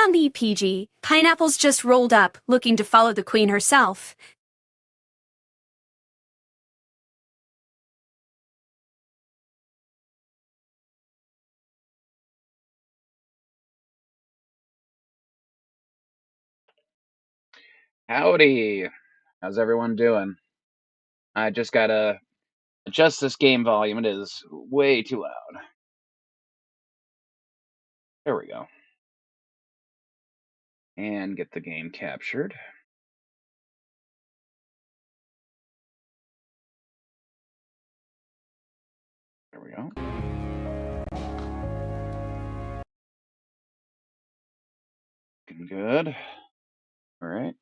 Mommy, PG. Pineapple's just rolled up, looking to follow the queen herself. Howdy! How's everyone doing? I just gotta adjust this game volume. It is way too loud. There we go. And get the game captured. There we go. Looking good. Alright.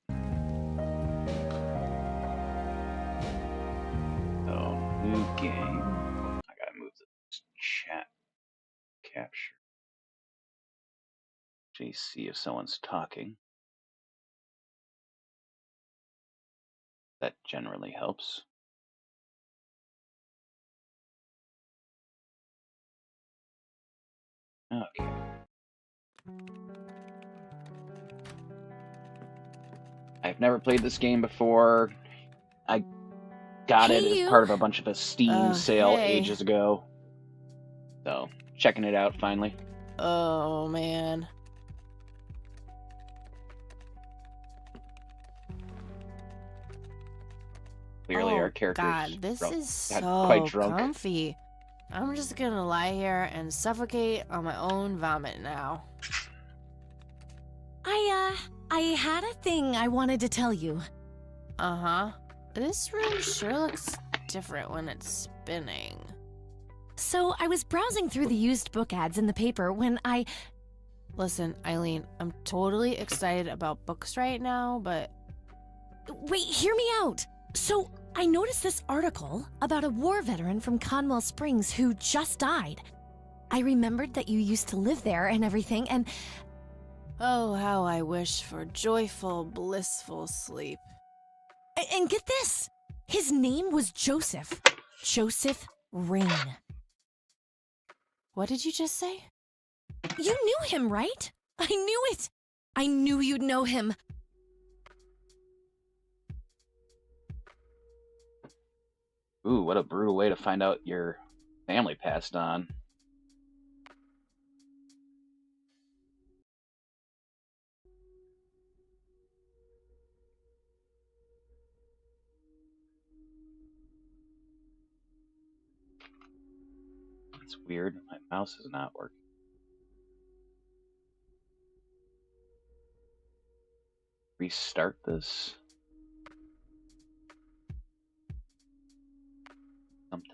So, new game. I gotta move this chat capture. Actually, see if someone's talking. That generally helps. Okay. I've never played this game before. I got it as part of a bunch of a Steam sale ages ago. So, checking it out finally. Oh, man. Clearly our characters God, this is so quite drunk. comfy. I'm just gonna lie here and suffocate on my own vomit now. I had a thing I wanted to tell you. Uh-huh. This room sure looks different when it's spinning. So I was browsing through the used book ads in the paper when I... Listen, Eileen, I'm totally excited about books right now, but... Wait, hear me out. So I noticed this article about a war veteran from Conwell Springs who just died. I remembered that you used to live there and everything, and... Oh, how I wish for joyful, blissful sleep. And get this! His name was Joseph. Joseph Rain. What did you just say? You knew him, right? I knew it! I knew you'd know him. Ooh, what a brutal way to find out your family passed on. It's weird. My mouse is not working. Restart this. Something.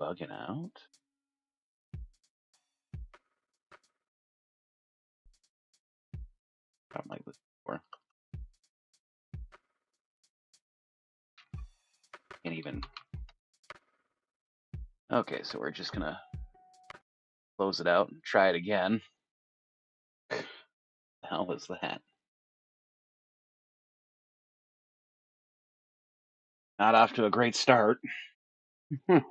Bugging out. Something like this before. Can't even. Okay, so we're just gonna close it out and try it again. The hell was that? Not off to a great start. Doing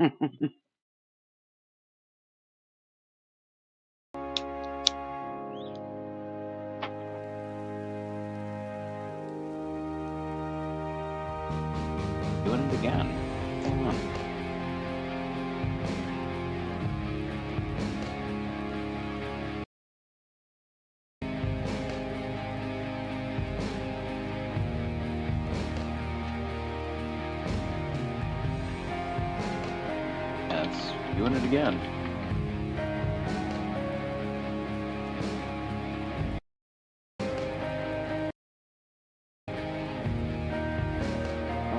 it again. Come on. That's doing it again.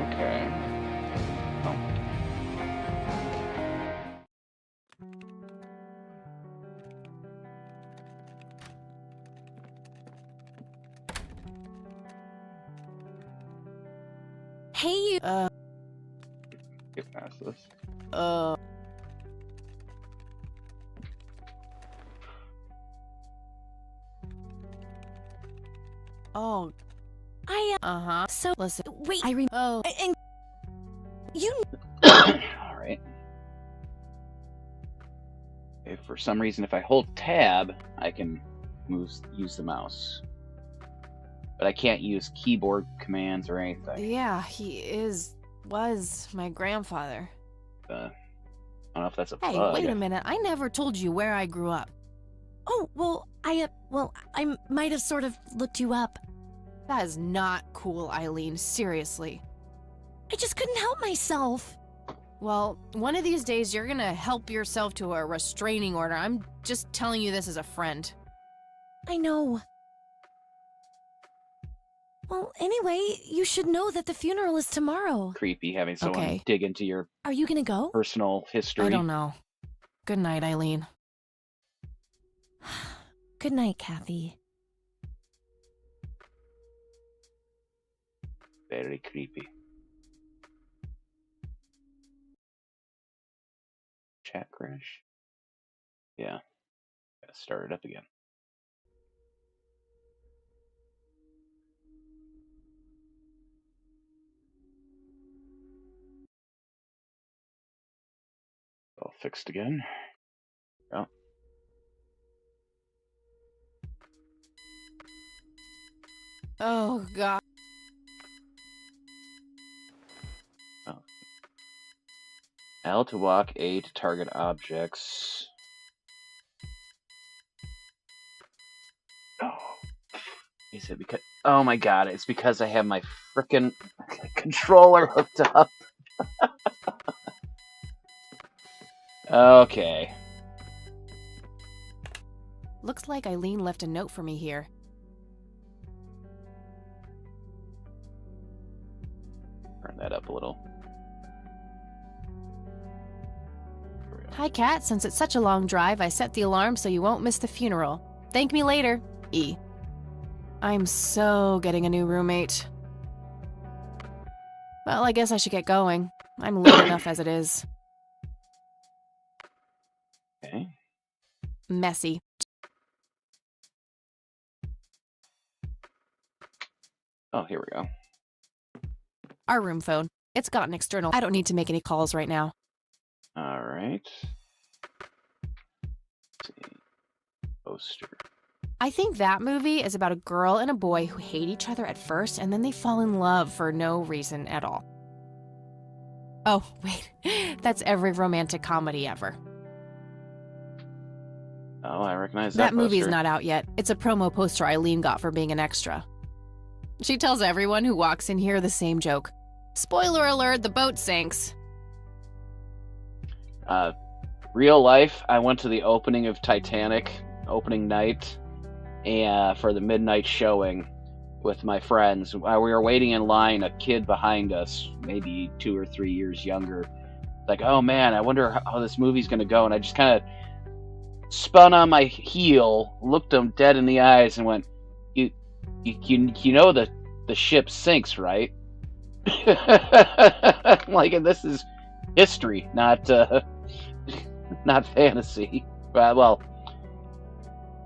Okay. Oh. Hey, you... Get past this. Oh. Uh-huh. So, Listen. wait, Oh. And... You... Alright. If for some reason, if I hold tab, I can use the mouse. But I can't use keyboard commands or anything. Yeah, was my grandfather. I don't know if that's a Hey, bug. wait a minute. I never told you where I grew up. Oh, well, I might have sort of looked you up. That is not cool, Eileen. Seriously. I just couldn't help myself. Well, one of these days you're gonna help yourself to a restraining order. I'm just telling you this as a friend. I know. Well, anyway, you should know that the funeral is tomorrow. Creepy having someone Okay. dig into your Are you gonna go? personal history. I don't know. Good night, Eileen. Good night, Kathy. Very creepy. Chat crash. Yeah. Gotta start it up again. All fixed again. Oh. Oh, God. Oh. L to walk, A to target objects. Oh. Is it because... Oh my god, it's because I have my frickin' controller hooked up. Okay. Looks like Eileen left a note for me here. Turn that up a little. There we go. Hi, Kat. Since it's such a long drive, I set the alarm so you won't miss the funeral. Thank me later. E. I'm so getting a new roommate. Well, I guess I should get going. I'm late enough as it is. Okay. Messy. Oh, here we go. Our room phone. It's got an external. I don't need to make any calls right now. All right. Let's see. Poster. I think that movie is about a girl and a boy who hate each other at first and then they fall in love for no reason at all. Oh, wait. That's every romantic comedy ever. Oh, I recognize that That movie is poster. not out yet. It's a promo poster Eileen got for being an extra. She tells everyone who walks in here the same joke. Spoiler alert, the boat sinks. Real life, I went to the opening of Titanic, opening night, and for the midnight showing with my friends. We were waiting in line, a kid behind us, maybe 2 or 3 years younger. Like, oh man, I wonder how this movie's gonna go. And I just kind of spun on my heel, looked him dead in the eyes, and went, "You know that the ship sinks, right?" Like, and this is history, not fantasy. Well,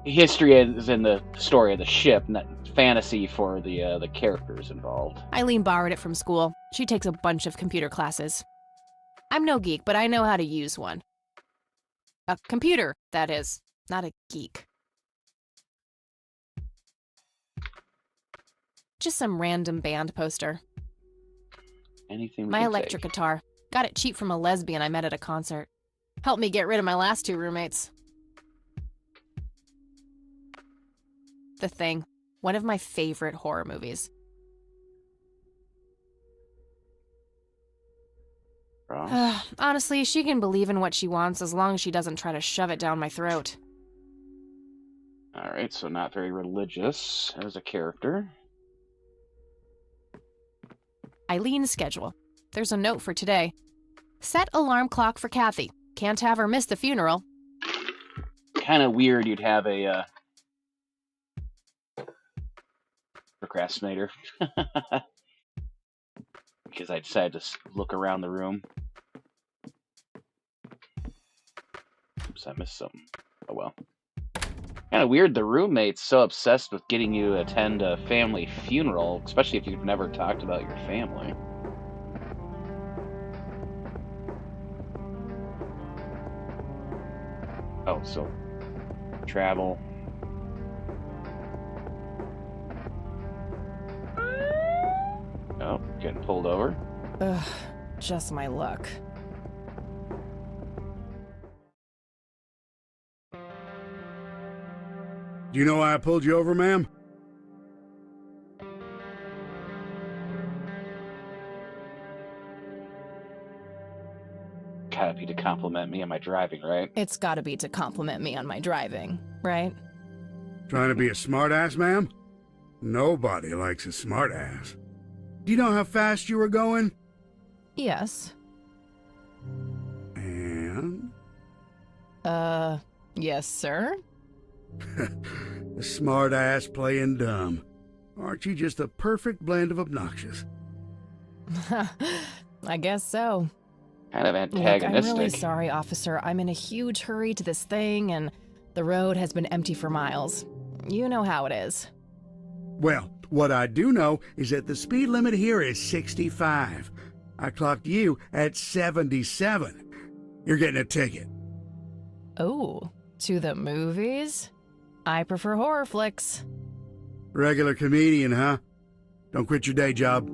history is in the story of the ship, not fantasy for the characters involved. Eileen borrowed it from school. She takes a bunch of computer classes. I'm no geek, but I know how to use one. A computer, that is, not a geek. Just some random band poster. Anything we My can electric take. guitar. Got it cheap from a lesbian I met at a concert. Helped me get rid of my last 2 roommates. The Thing. One of my favorite horror movies. Ross. Honestly, she can believe in what she wants as long as she doesn't try to shove it down my throat. All right, so not very religious as a character. Eileen's schedule. There's a note for today. Set alarm clock for Kathy. Can't have her miss the funeral. Kind of weird you'd have a procrastinator. Because I decided to look around the room. Oops, I missed something. Oh well. Kind of weird the roommate's so obsessed with getting you to attend a family funeral, especially if you've never talked about your family. Oh, so travel. Oh, getting pulled over. Ugh, just my luck. Do you know why I pulled you over, ma'am? Gotta be to compliment me on my driving, right? It's gotta be to compliment me on my driving, right? Trying to be a smartass, ma'am? Nobody likes a smartass. Do you know how fast you were going? Yes. And? Yes, sir? A smartass playing dumb. Aren't you just a perfect blend of obnoxious? I guess so. Kind of Look, I'm antagonistic. really sorry, officer. I'm in a huge hurry to this thing, and the road has been empty for miles. You know how it is. Well, what I do know is that the speed limit here is 65. I clocked you at 77. You're getting a ticket. Oh, to the movies? I prefer horror flicks. Regular comedian, huh? Don't quit your day job.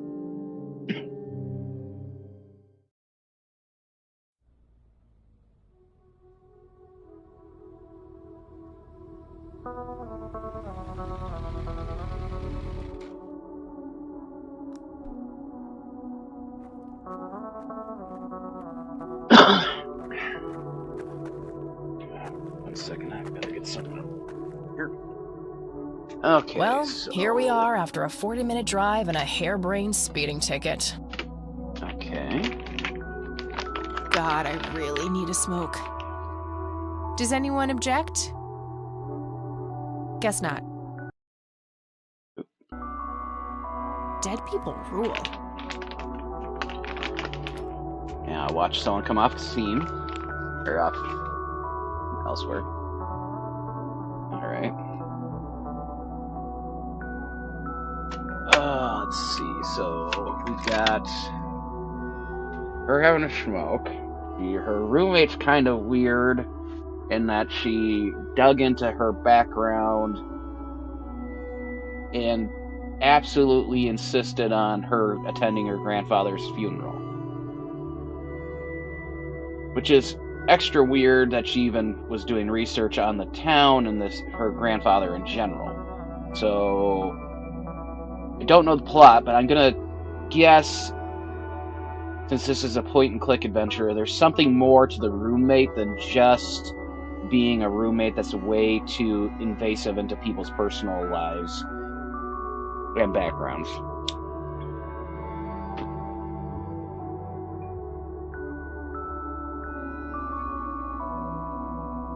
One second, I gotta get something here. Okay. Well, so... here we are after a 40-minute drive and a harebrained speeding ticket. Okay. God, I really need a smoke. Does anyone object? Guess not. Dead people rule. Yeah, watch someone come off the scene. Or off elsewhere. Alright. Let's see. So, we've got her having a smoke. Her roommate's kind of weird in that she dug into her background and absolutely insisted on her attending her grandfather's funeral. Which is extra weird that she even was doing research on the town and her grandfather in general. So, I don't know the plot, but I'm gonna guess, since this is a point-and-click adventure, there's something more to the roommate than just being a roommate that's way too invasive into people's personal lives and backgrounds.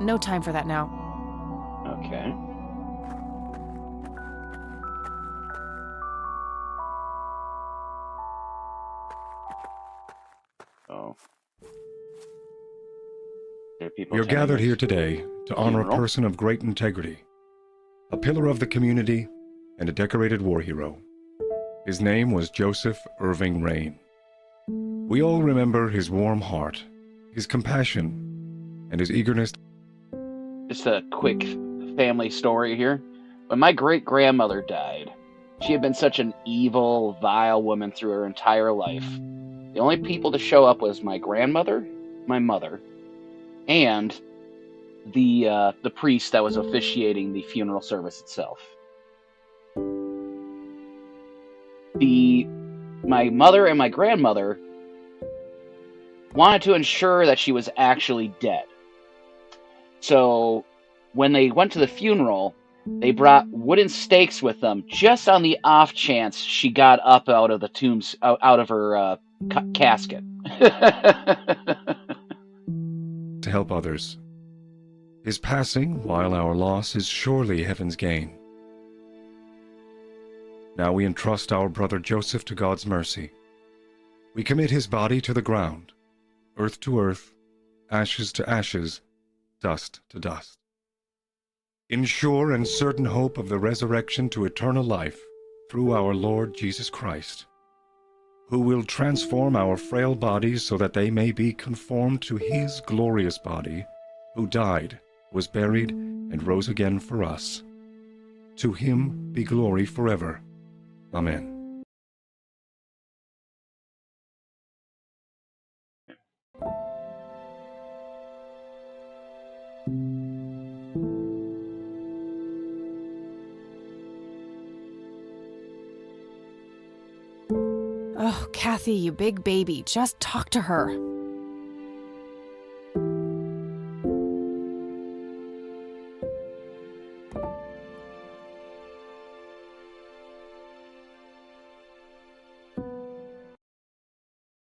No time for that now. Okay. Oh. There are people We are attending gathered this here today to honor a funeral. person of great integrity, a pillar of the community, and a decorated war hero. His name was Joseph Irving Rain. We all remember his warm heart, his compassion, and his eagerness. Just a quick family story here. When my great-grandmother died, she had been such an evil, vile woman through her entire life. The only people to show up was my grandmother, my mother, and the priest that was officiating the funeral service itself. My mother and my grandmother wanted to ensure that she was actually dead. So, when they went to the funeral, they brought wooden stakes with them, just on the off chance she got up out of the tombs, out of her casket. To help others. His passing, while our loss, is surely heaven's gain. Now we entrust our brother Joseph to God's mercy. We commit his body to the ground, earth to earth, ashes to ashes, dust to dust. In sure and certain hope of the resurrection to eternal life through our Lord Jesus Christ, who will transform our frail bodies so that they may be conformed to his glorious body, who died was buried, and rose again for us. To him be glory forever. Amen. Oh, Kathy, you big baby, just talk to her.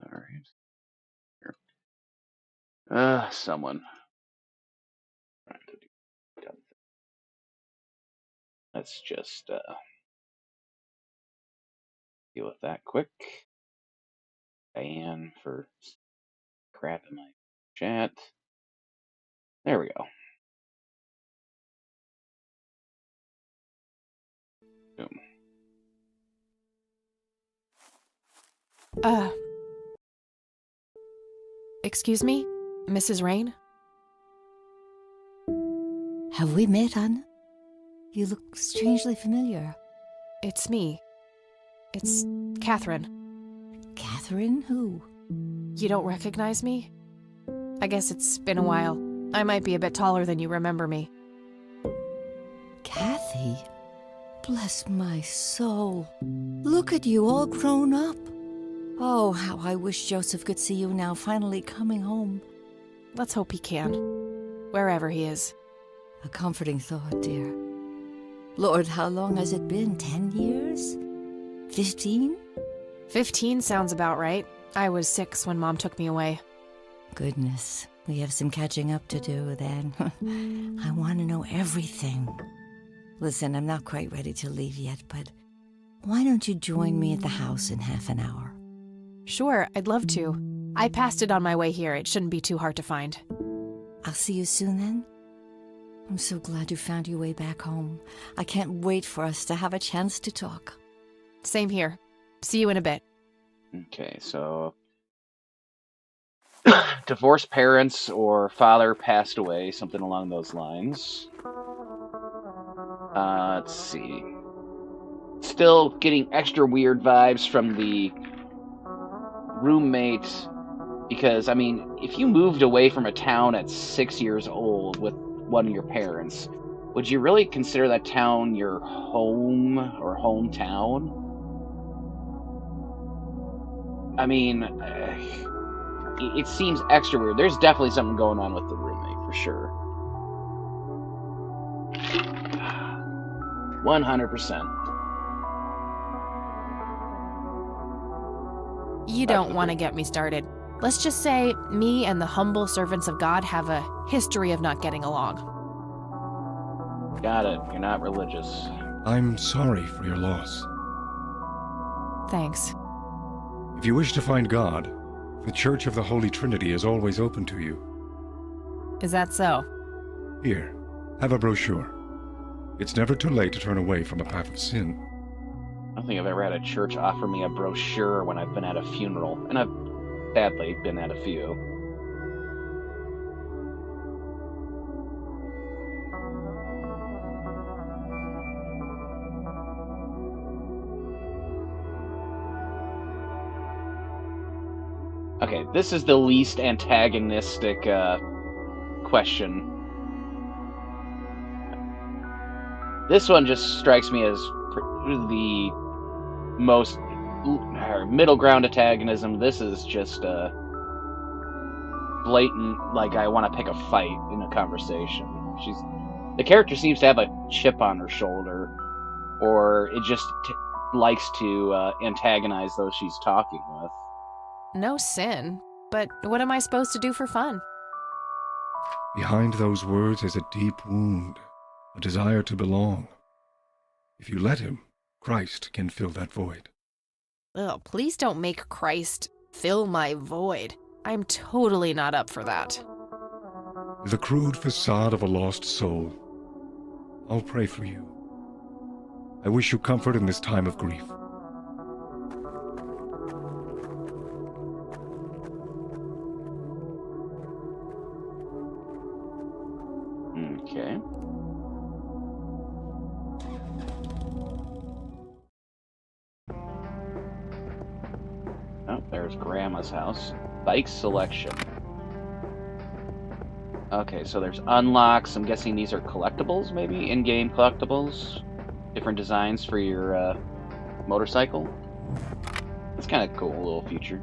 All right. Here. Someone. Let's just deal with that quick. Diane for crap in my chat. There we go. Boom. Excuse me? Mrs. Rain? Have we met, Anna? You look strangely familiar. It's me. It's Catherine. Catherine who? You don't recognize me? I guess it's been a while. I might be a bit taller than you remember me. Kathy? Bless my soul. Look at you, all grown up. Oh, how I wish Joseph could see you now, finally coming home. Let's hope he can. Wherever he is. A comforting thought, dear. Lord, how long has it been? 10 years? 15? 15 sounds about right. I was 6 when Mom took me away. Goodness, we have some catching up to do then. I want to know everything. Listen, I'm not quite ready to leave yet, but why don't you join me at the house in half an hour? Sure, I'd love to. I passed it on my way here. It shouldn't be too hard to find. I'll see you soon then. I'm so glad you found your way back home. I can't wait for us to have a chance to talk. Same here. See you in a bit. Okay, so divorced parents or father passed away, something along those lines. Let's see. Still getting extra weird vibes from the roommate because, I mean, if you moved away from a town at 6 years old with one of your parents, would you really consider that town your home or hometown? I mean, it seems extra weird. There's definitely something going on with the roommate, for sure. 100%. You don't want to get me started. Let's just say me and the humble servants of God have a history of not getting along. Got it. You're not religious. I'm sorry for your loss. Thanks. If you wish to find God, the Church of the Holy Trinity is always open to you. Is that so? Here, have a brochure. It's never too late to turn away from a path of sin. I don't think I've ever had a church offer me a brochure when I've been at a funeral, and I've sadly been at a few. Okay, this is the least antagonistic question. This one just strikes me as the most middle ground antagonism. This is just a blatant, like, I want to pick a fight in a conversation. The character seems to have a chip on her shoulder, or it just likes to antagonize those she's talking with. No sin. But what am I supposed to do for fun? Behind those words is a deep wound, a desire to belong. If you let him, Christ can fill that void. Ugh, please don't make Christ fill my void. I'm totally not up for that. The crude facade of a lost soul. I'll pray for you. I wish you comfort in this time of grief. Okay. Oh, there's Grandma's house. Bike selection. Okay, so there's unlocks. I'm guessing these are collectibles, maybe? In-game collectibles? Different designs for your motorcycle? That's kind of cool, little feature.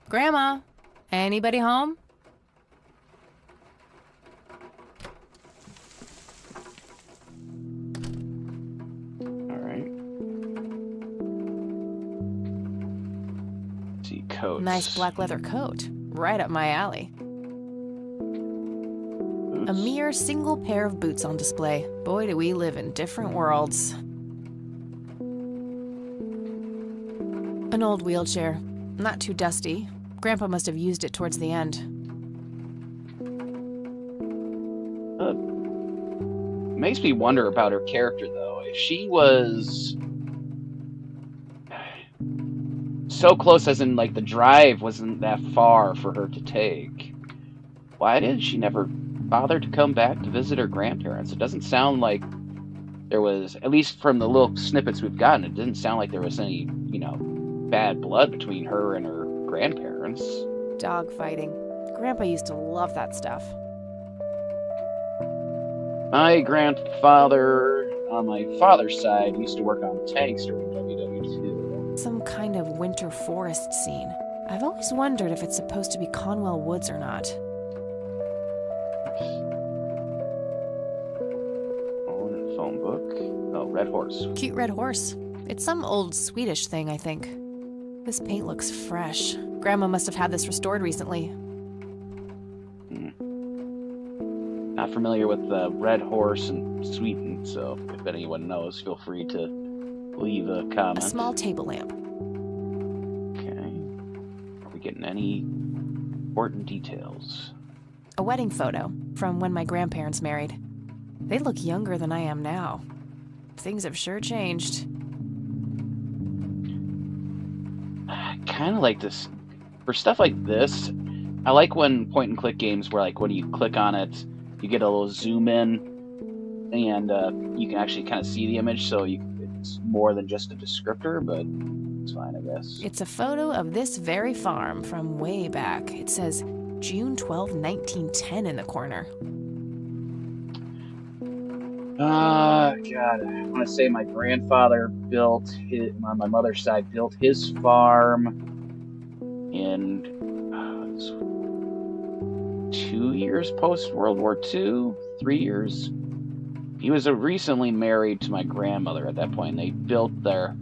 Grandma, anybody home? Alright. See, coats. Nice black leather coat. Right up my alley. Boots. A mere single pair of boots on display. Boy, do we live in different worlds. An old wheelchair. Not too dusty. Grandpa must have used it towards the end. Makes me wonder about her character, though. If she was so close, as in, like, the drive wasn't that far for her to take, why did she never bother to come back to visit her grandparents? It doesn't sound like there was, at least from the little snippets we've gotten, it didn't sound like there was any, bad blood between her and her grandparents. Dog fighting. Grandpa used to love that stuff. My grandfather, on my father's side, used to work on tanks during WW2. Some kind of winter forest scene. I've always wondered if it's supposed to be Conwell Woods or not. Oh, phone book. Oh, Red Horse. Cute red horse. It's some old Swedish thing, I think. This paint looks fresh. Grandma must have had this restored recently. Not familiar with the Red Horse in Sweden, so if anyone knows, feel free to leave a comment. A small table lamp. Okay. Are we getting any important details? A wedding photo from when my grandparents married. They look younger than I am now. Things have sure changed. I kind of like this. For stuff like this, I like when point-and-click games where, like, when you click on it, you get a little zoom in, and you can actually kind of see the image, so it's more than just a descriptor, but it's fine, I guess. It's a photo of this very farm from way back. It says June 12, 1910 in the corner. God, I want to say my grandfather on my mother's side, built his farm in 2 years post World War II, 3 years. He was recently married to my grandmother at that point. They built their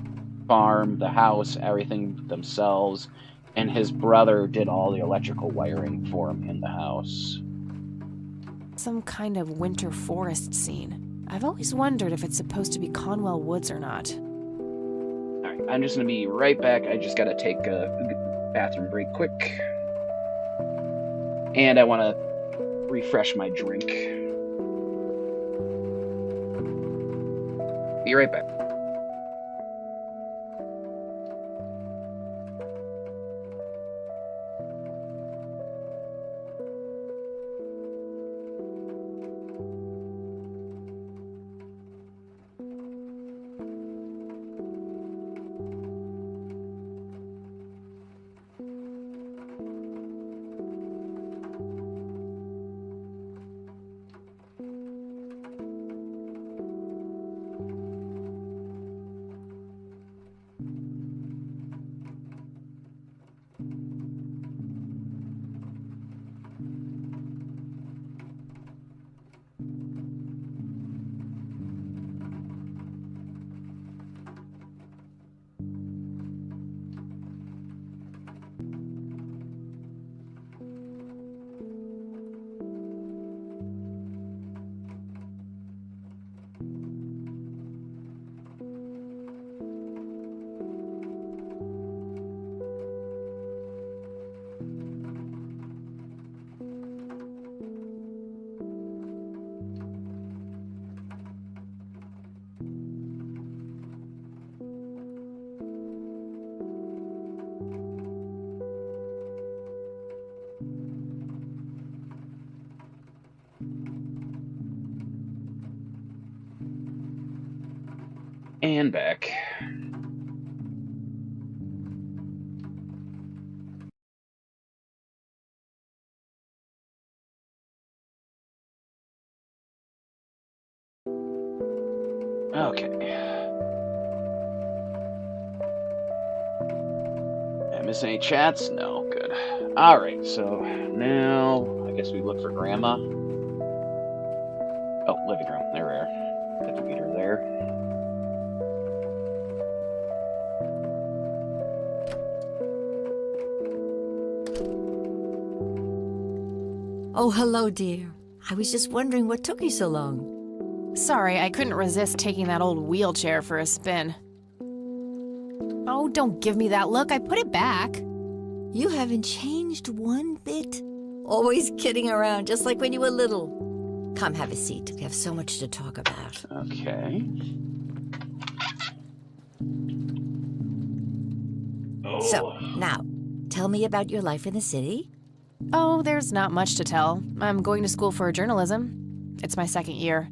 farm, the house, everything themselves, and his brother did all the electrical wiring for him in the house. Some kind of winter forest scene. I've always wondered if it's supposed to be Conwell Woods or not. Alright, I'm just gonna be right back. I just gotta take a bathroom break quick. And I want to refresh my drink. Be right back. And back. Okay. Did I miss any chats? No, good. Alright, so now I guess we look for Grandma. Oh, living room. There we are. Have to meet her there. Oh, hello, dear. I was just wondering what took you so long. Sorry, I couldn't resist taking that old wheelchair for a spin. Oh, don't give me that look. I put it back. You haven't changed one bit. Always kidding around, just like when you were little. Come have a seat. We have so much to talk about. Okay. Oh. So, now, tell me about your life in the city. Oh, there's not much to tell. I'm going to school for journalism. It's my second year.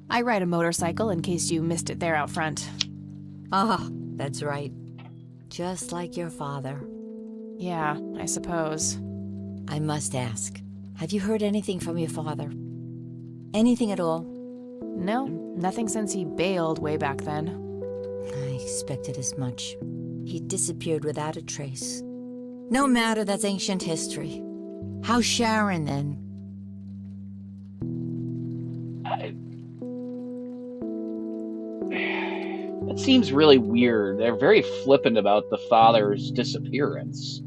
I ride a motorcycle in case you missed it there out front. Ah, that's right. Just like your father. Yeah, I suppose. I must ask, have you heard anything from your father? Anything at all? No, nothing since he bailed way back then. I expected as much. He disappeared without a trace. No matter, that's ancient history. How's Sharon, then? That seems really weird. They're very flippant about the father's disappearance.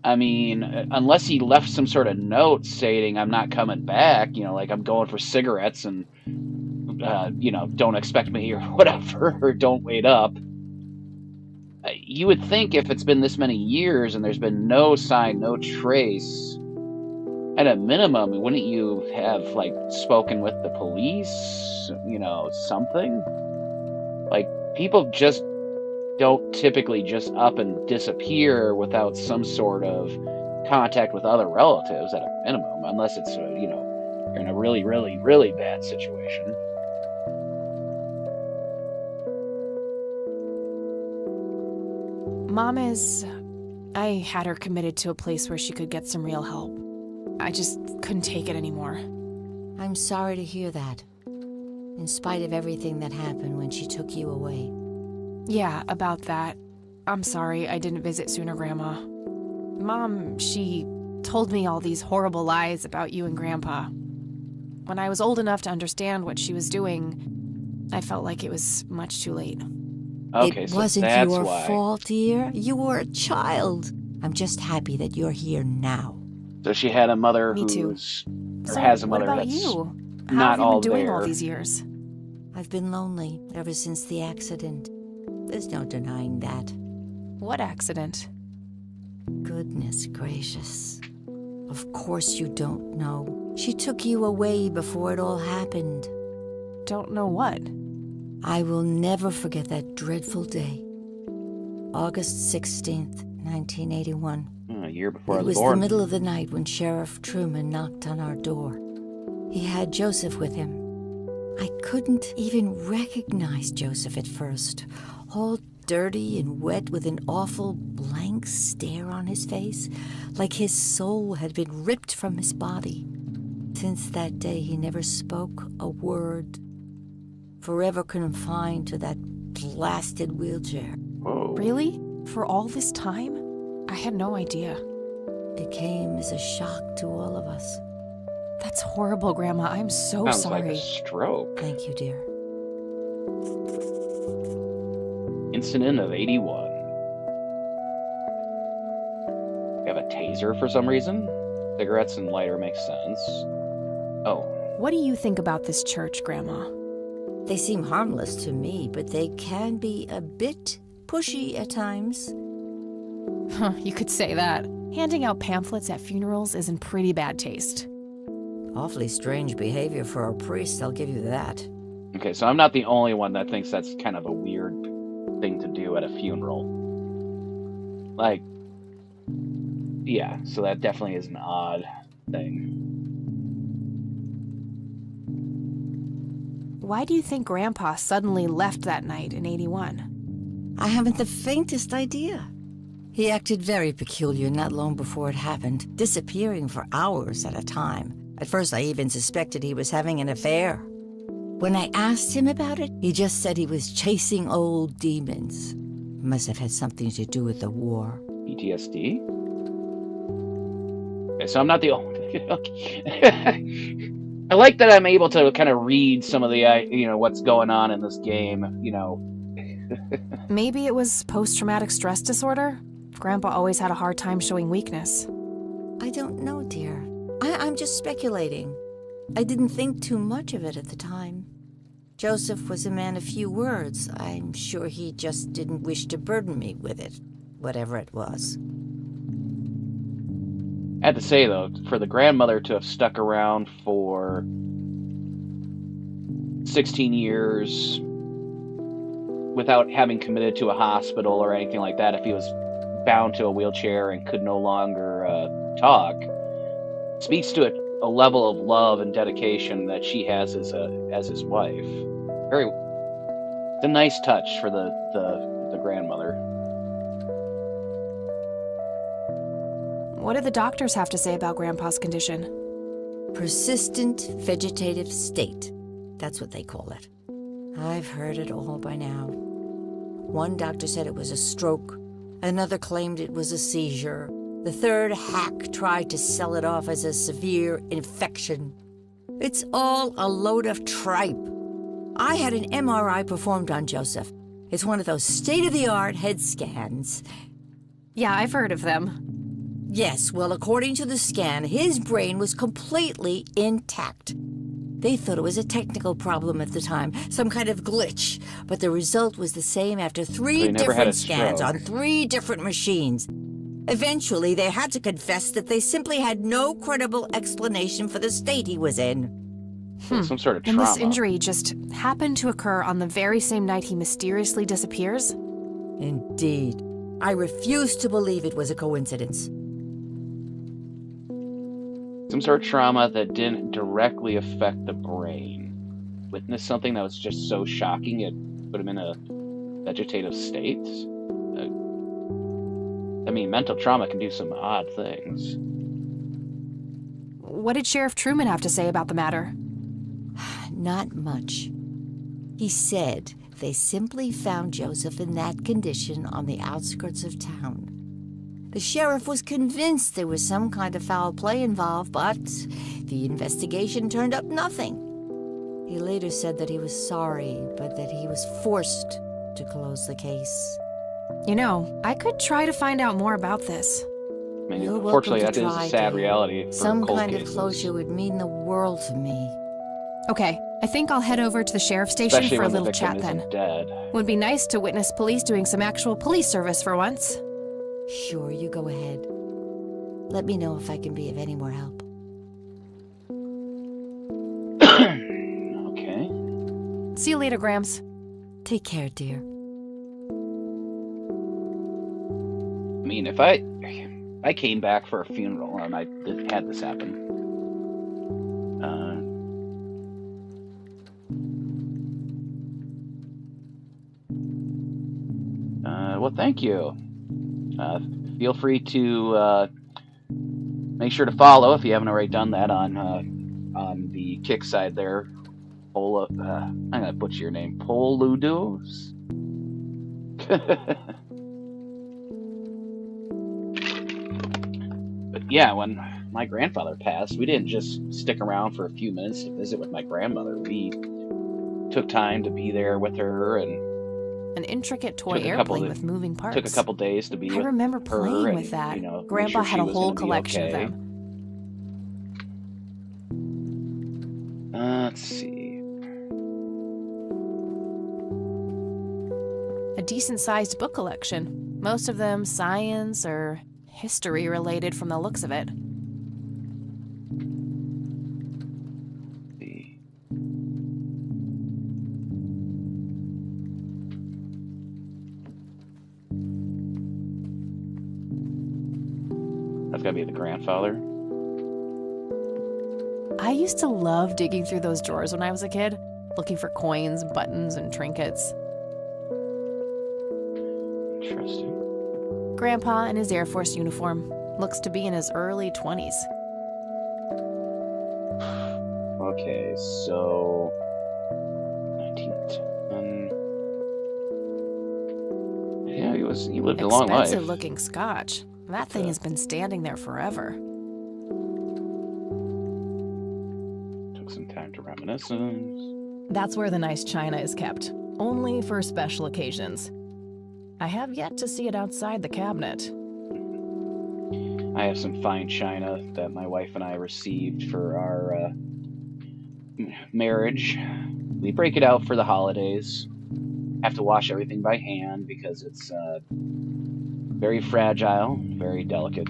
I mean, unless he left some sort of note stating, I'm not coming back, like I'm going for cigarettes and, don't expect me or whatever, or don't wait up. You would think if it's been this many years and there's been no sign, no trace, at a minimum, wouldn't you have, spoken with the police? Something? People just don't typically just up and disappear without some sort of contact with other relatives at a minimum, unless it's, you're in a really, really, really bad situation. Mom is... I had her committed to a place where she could get some real help. I just couldn't take it anymore. I'm sorry to hear that. In spite of everything that happened when she took you away. Yeah, about that. I'm sorry I didn't visit sooner, Grandma. Mom, she told me all these horrible lies about you and Grandpa. When I was old enough to understand what she was doing, I felt like it was much too late. Okay, it so wasn't that's your why. fault, dear. You were a child. I'm just happy that you're here now. So she had a mother Me too. who's... or So, has a what mother about that's you? How not have you all been doing there. all these years? I've been lonely ever since the accident. There's no denying that. What accident? Goodness gracious. Of course you don't know. She took you away before it all happened. Don't know what. I will never forget that dreadful day. August 16th, 1981. A year before I It was was born. the middle of the night when Sheriff Truman knocked on our door. He had Joseph with him. I couldn't even recognize Joseph at first. All dirty and wet with an awful blank stare on his face, like his soul had been ripped from his body. Since that day, he never spoke a word. Forever confined to that blasted wheelchair. Whoa. Really? For all this time? I had no idea. It came as a shock to all of us. That's horrible, Grandma. I'm so Sounds sorry. like a stroke. Thank you, dear. Incident of 81. We have a taser for some reason. Cigarettes and lighter makes sense. Oh. What do you think about this church, Grandma? They seem harmless to me, but they can be a bit pushy at times. Huh, you could say that. Handing out pamphlets at funerals is in pretty bad taste. Awfully strange behavior for a priest, I'll give you that. Okay, so I'm not the only one that thinks that's kind of a weird thing to do at a funeral. Yeah, so that definitely is an odd thing. why do you think Grandpa suddenly left that night in 81? I haven't the faintest idea. He acted very peculiar not long before it happened, disappearing for hours at a time. At first, I even suspected he was having an affair. When I asked him about it, he just said he was chasing old demons. Must have had something to do with the war. PTSD? Okay, so I'm not the only... Okay. I like that I'm able to kind of read some of the, what's going on in this game, Maybe it was post-traumatic stress disorder? Grandpa always had a hard time showing weakness. I don't know, dear. I'm just speculating. I didn't think too much of it at the time. Joseph was a man of few words. I'm sure he just didn't wish to burden me with it, whatever it was. I had to say, though, for the grandmother to have stuck around for 16 years without having committed to a hospital or anything like that, if he was bound to a wheelchair and could no longer talk, speaks to a level of love and dedication that she has as his wife. It's a nice touch for the grandmother. What did the doctors have to say about Grandpa's condition? Persistent vegetative state. That's what they call it. I've heard it all by now. One doctor said it was a stroke. Another claimed it was a seizure. The third hack tried to sell it off as a severe infection. It's all a load of tripe. I had an MRI performed on Joseph. It's one of those state-of-the-art head scans. Yeah, I've heard of them. Yes, well, according to the scan, his brain was completely intact. They thought it was a technical problem at the time, some kind of glitch, but the result was the same after three different scans on 3 different machines. Eventually, they had to confess that they simply had no credible explanation for the state he was in. Some sort of trauma. And this injury just happened to occur on the very same night he mysteriously disappears? Indeed. I refuse to believe it was a coincidence. Some sort of trauma that didn't directly affect the brain. Witnessed something that was just so shocking it put him in a vegetative state. Mental trauma can do some odd things. What did Sheriff Truman have to say about the matter? Not much. He said they simply found Joseph in that condition on the outskirts of town. The sheriff was convinced there was some kind of foul play involved, but the investigation turned up nothing. He later said that he was sorry, but that he was forced to close the case. You know, I could try to find out more about this. You're Unfortunately, welcome to that is try, a sad dear. reality for Some cold kind cases. of closure would mean the world to me. Okay, I think I'll head over to the sheriff's station Especially for a when the little victim chat then. isn't dead. Would be nice to witness police doing some actual police service for once. Sure, you go ahead. Let me know if I can be of any more help. Okay. See you later, Grams. Take care, dear. If I came back for a funeral and I had this happen, well, thank you. Feel free to make sure to follow if you haven't already done that on the kick side there. I'm gonna butcher your name, Poludos. But yeah, when my grandfather passed, we didn't just stick around for a few minutes to visit with my grandmother. We took time to be there with her and An intricate toy Took a couple airplane of- with moving parts. took a couple days to be I with remember her playing and, with that. make Grandpa sure had she a was whole gonna be collection okay. of them. Let's see. A decent-sized book collection. Most of them science or history related from the looks of it. See. That's gotta be the grandfather. I used to love digging through those drawers when I was a kid. looking for coins, buttons, and trinkets. Interesting. Grandpa in his Air Force uniform looks to be in his early 20s. Okay, so 1910. Yeah, he lived a long life. Expensive looking scotch. That thing has been standing there forever. Took some time to reminisce. That's where the nice china is kept, only for special occasions. I have yet to see it outside the cabinet. I have some fine china that my wife and I received for our marriage. We break it out for the holidays. Have to wash everything by hand because it's very fragile, very delicate.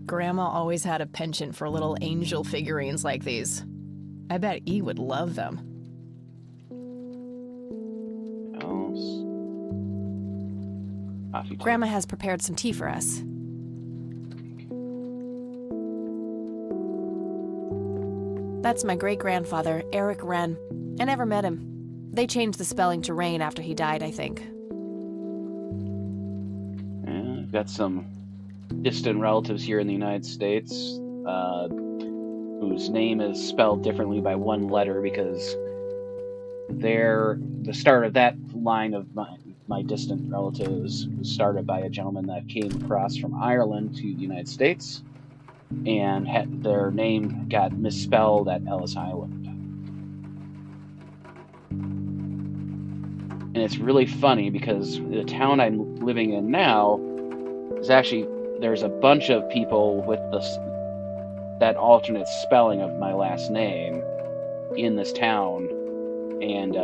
Grandma always had a penchant for little angel figurines like these. I bet E would love them. Coffee time. Grandma has prepared some tea for us. That's my great-grandfather, Eric Wren. I never met him. They changed the spelling to Rain after he died, I think. Yeah, I've got some distant relatives here in the United States whose name is spelled differently by one letter because the start of that line of my distant relatives was started by a gentleman that came across from Ireland to the United States and their name got misspelled at Ellis Island. And it's really funny because the town I'm living in now is actually, there's a bunch of people with that alternate spelling of my last name in this town. And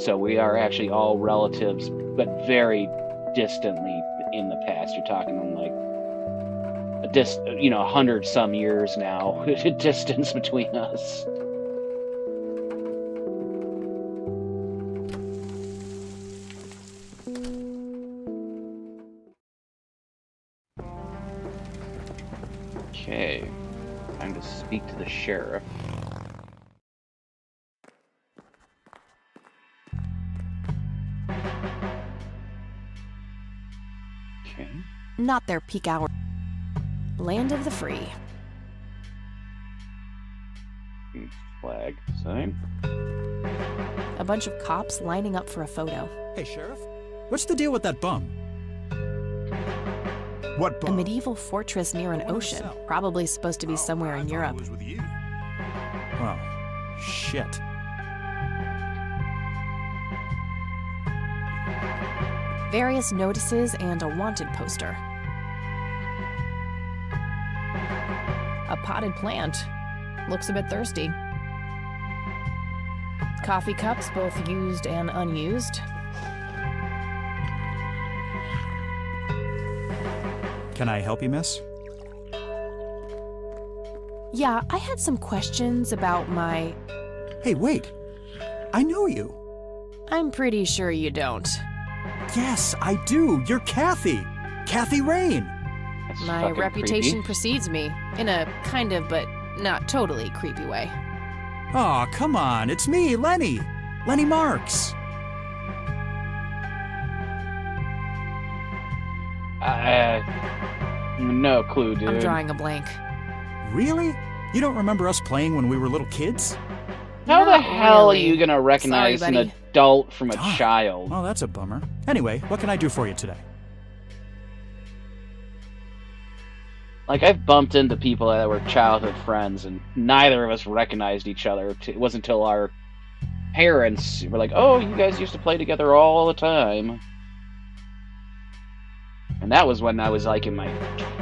so we are actually all relatives, but very distantly in the past. You're talking like 100 some years now, distance between us. Okay, time to speak to the sheriff. Okay. Not their peak hour. Land of the free. Flag sign. A bunch of cops lining up for a photo. Hey, Sheriff. What's the deal with that bum? What A bum? medieval fortress near an ocean. Probably supposed to be somewhere in Europe. Well, shit. Various notices and a wanted poster. A potted plant. Looks a bit thirsty. Coffee cups, both used and unused. Can I help you, miss? Yeah, I had some questions about my... Hey, wait. I know you. I'm pretty sure you don't. Yes, I do. You're Kathy. Kathy Rain. That's My fucking reputation creepy. precedes me, in a kind of but not totally creepy way. Aw, come on. It's me, Lenny. Lenny Marks. No clue, dude. I'm drawing a blank. Really? You don't remember us playing when we were little kids? How the Not hell really. are you gonna recognize Sorry, an buddy. adult from a Darn. child? Well, that's a bummer. Anyway, what can I do for you today? Like, I've bumped into people that were childhood friends, and neither of us recognized each other. It wasn't until our parents were like, "Oh, you guys used to play together all the time." And that was when I was, like, in my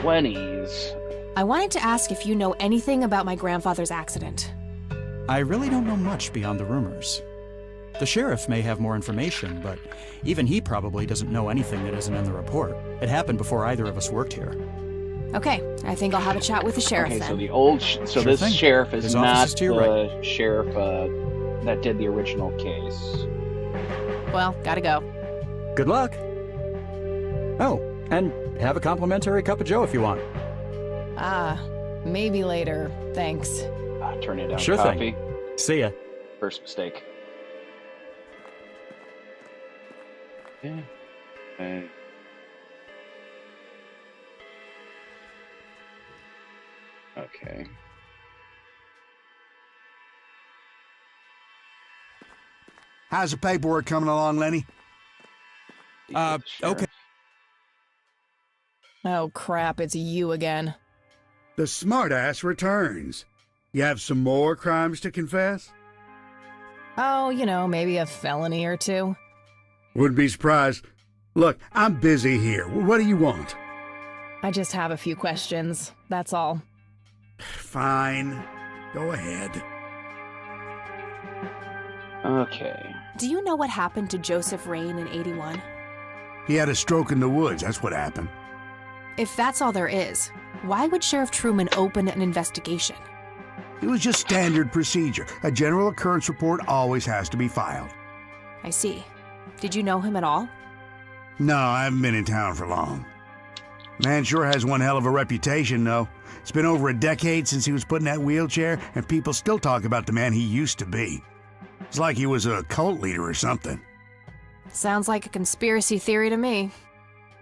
20s. I wanted to ask if you know anything about my grandfather's accident. I really don't know much beyond the rumors. The sheriff may have more information, but even he probably doesn't know anything that isn't in the report. It happened before either of us worked here. Okay, I think I'll have a chat with the sheriff Okay, then. so the old... Sure this thing. sheriff is His office not is to your the sheriff that did the original case. Well, gotta go. Good luck. Oh, and have a complimentary cup of joe if you want. Ah, maybe later. Thanks. Turn it down Sure coffee. thing. See ya. First mistake. Yeah. Okay. How's the paperwork coming along, Lenny? Okay. Oh crap, it's you again. The smartass returns. You have some more crimes to confess? Oh, you know, maybe a felony or two. Wouldn't be surprised. Look, I'm busy here. What do you want? I just have a few questions, that's all. Fine. Go ahead. Okay. Do you know what happened to Joseph Rain in 81? He had a stroke in the woods. That's what happened. If that's all there is, why would Sheriff Truman open an investigation? It was just standard procedure. A general occurrence report always has to be filed. I see. Did you know him at all? No, I haven't been in town for long. Man sure has one hell of a reputation, though. It's been over a decade since he was put in that wheelchair, and people still talk about the man he used to be. It's like he was a cult leader or something. Sounds like a conspiracy theory to me.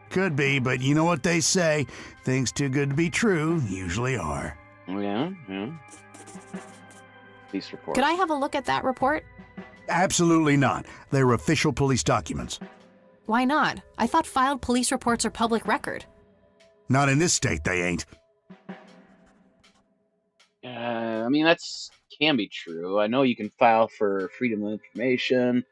Could be, but you know what they say. Things too good to be true usually are. Yeah. Police report. Could I have a look at that report? Absolutely not. They're official police documents. Why not? I thought filed police reports are public record. Not in this state, they ain't. I mean, that's can be true. I know you can file for freedom of information,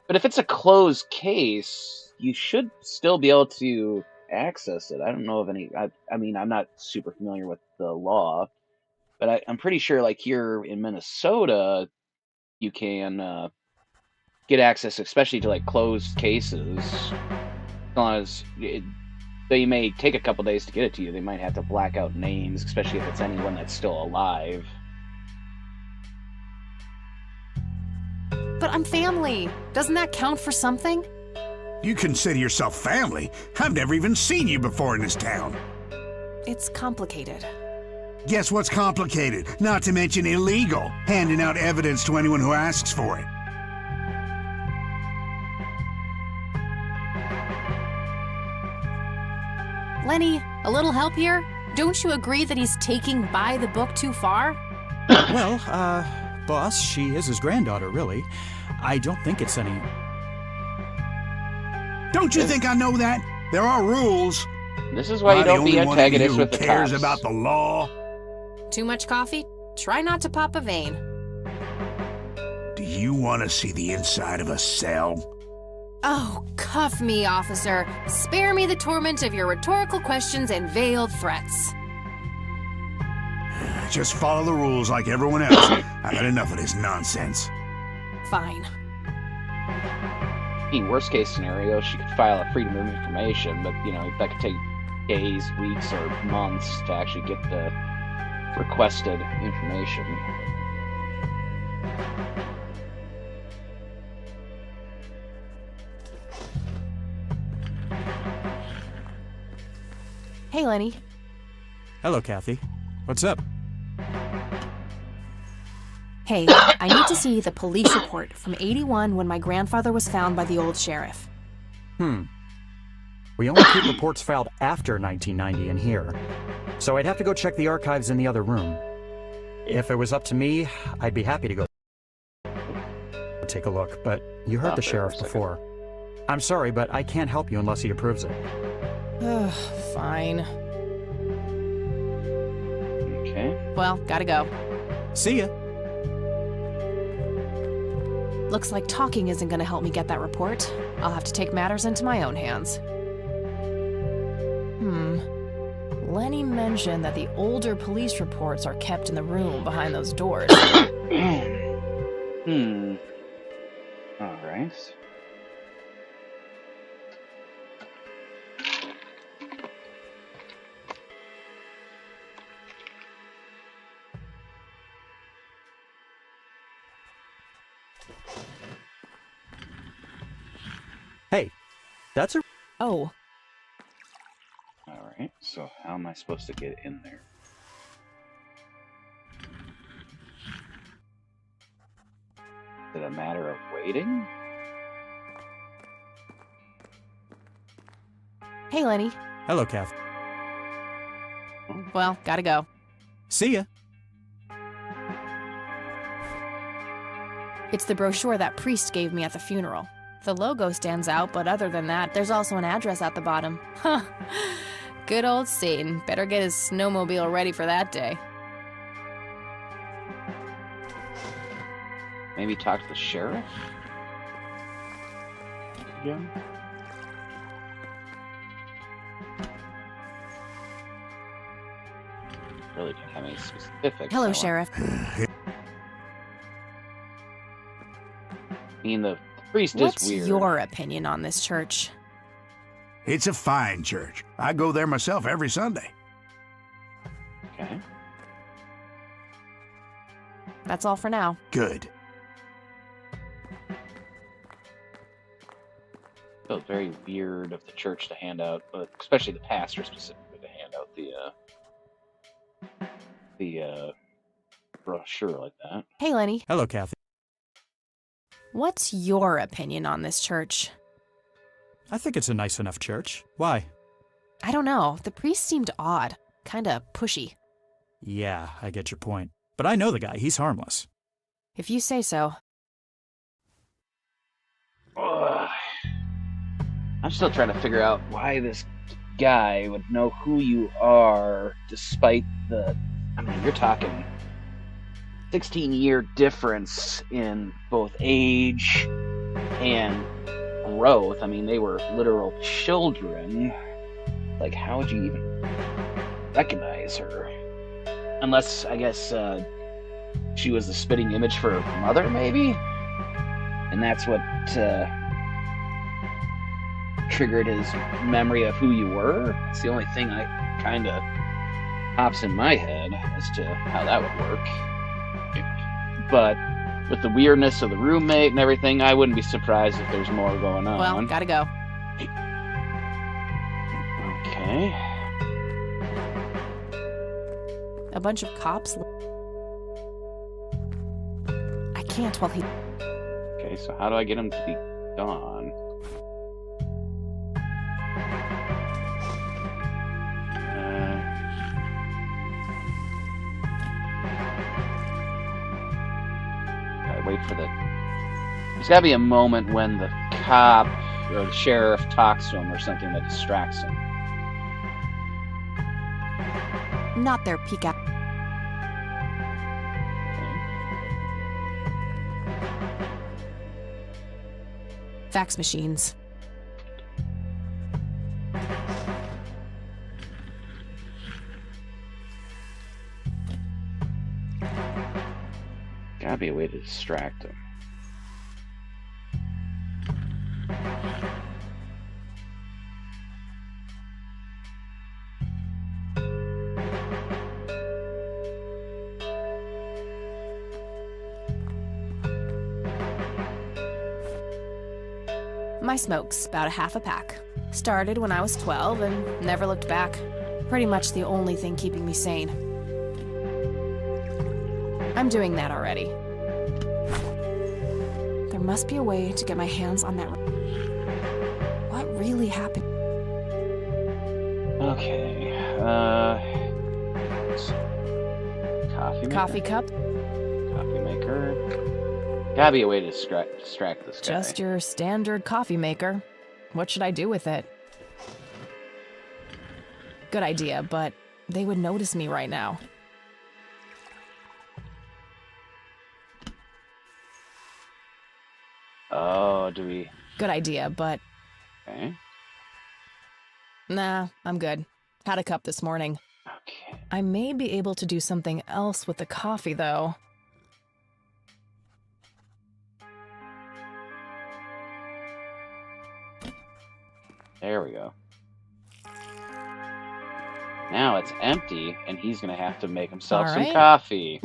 but if it's a closed case, you should still be able to access it. I don't know of any. I mean, I'm not super familiar with the law, but I'm pretty sure, like here in Minnesota, you can get access, especially to like closed cases. As long as they may take a couple days to get it to you, they might have to black out names, especially if it's anyone that's still alive. But I'm family. Doesn't that count for something? You consider yourself family? I've never even seen you before in this town. It's complicated. Guess what's complicated? Not to mention illegal. Handing out evidence to anyone who asks for it. Lenny, a little help here? Don't you agree that he's taking by the book too far? Well, boss, she is his granddaughter, really. I don't think it's any... Don't you think I know that? There are rules. This is why you don't be antagonists with the cops. Cares cops. about the law. Too much coffee? Try not to pop a vein. Do you want to see the inside of a cell? Oh, cuff me, officer. Spare me the torment of your rhetorical questions and veiled threats. Just follow the rules like everyone else. I've had enough of this nonsense. Fine. In worst case scenario, she could file a freedom of information, but you know that could take days, weeks, or months to actually get the requested information. Hey, Lenny. Hello, Kathy. What's up? Hey, I need to see the police report from 81 when my grandfather was found by the old sheriff. We only keep reports filed after 1990 in here, so I'd have to go check the archives in the other room. If it was up to me, I'd be happy to go take a look, but you heard the sheriff before. I'm sorry, but I can't help you unless he approves it. Fine. Okay. Well, gotta go. See ya. Looks like talking isn't gonna help me get that report. I'll have to take matters into my own hands. Lenny mentioned that the older police reports are kept in the room behind those doors. All right. Hey, that's a... Oh, All right. So how am I supposed to get in there? Is it a matter of waiting? Hey, Lenny. Hello, Kath. Well, gotta go. See ya. It's the brochure that priest gave me at the funeral. The logo stands out, but other than that, there's also an address at the bottom. Huh. Good old Satan. Better get his snowmobile ready for that day. Maybe talk to the sheriff? Yeah. Really didn't have any specifics. Hello, Sheriff. I mean, the priest What's is weird. your opinion on this church? It's a fine church. I go there myself every Sunday. Okay. That's all for now. Good. Felt very weird of the church to hand out, but especially the pastor specifically to hand out the brochure like that. Hey, Lenny. Hello, Kathy. What's your opinion on this church? I think it's a nice enough church. Why? I don't know. The priest seemed odd. Kinda pushy. Yeah, I get your point. But I know the guy. He's harmless. If you say so. Ugh. I'm still trying to figure out why this guy would know who you are despite the... I mean, you're talking 16-year difference in both age and growth. I mean, they were literal children. Like, how would you even recognize her? Unless, I guess, she was the spitting image for her mother, maybe? And that's what triggered his memory of who you were. It's the only thing I kind of pops in my head as to how that would work. But with the weirdness of the roommate and everything, I wouldn't be surprised if there's more going on. Well, gotta go. Okay. A bunch of cops. I can't while he... Okay, so how do I get him to be gone? Gotta wait for the... There's gotta be a moment when the cop or the sheriff talks to him or something that distracts him. Not their peek out. Fax machines. Gotta be a way to distract him. My smoke's about a half a pack. Started when I was 12 and never looked back. Pretty much the only thing keeping me sane. I'm doing that already. There must be a way to get my hands on that. What really happened? Okay, coffee maker? Coffee cup? Coffee maker. Gotta be a way to distract this guy. Just your standard coffee maker. What should I do with it? Good idea, but they would notice me right now. Oh, do we... Good idea, but Okay. nah, I'm good. Had a cup this morning. Okay. I may be able to do something else with the coffee, though. There we go. Now it's empty, and he's gonna have to make himself All some right. coffee.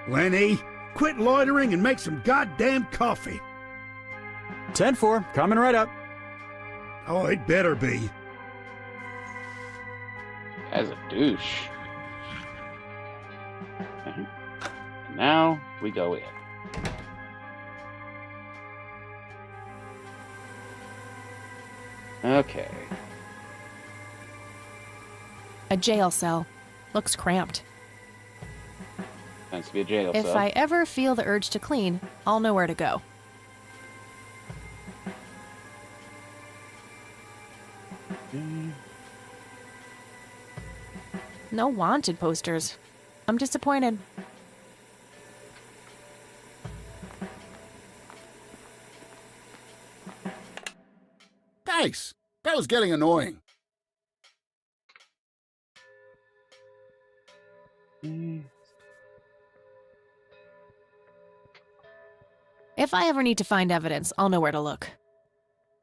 Lenny, quit loitering and make some goddamn coffee. 10-4, coming right up. Oh, it better be. As a douche. Okay. And now we go in. Okay. A jail cell. Looks cramped. Tends to be a jail If cell. I ever feel the urge to clean, I'll know where to go. No wanted posters. I'm disappointed. Thanks. That was getting annoying. If I ever need to find evidence, I'll know where to look.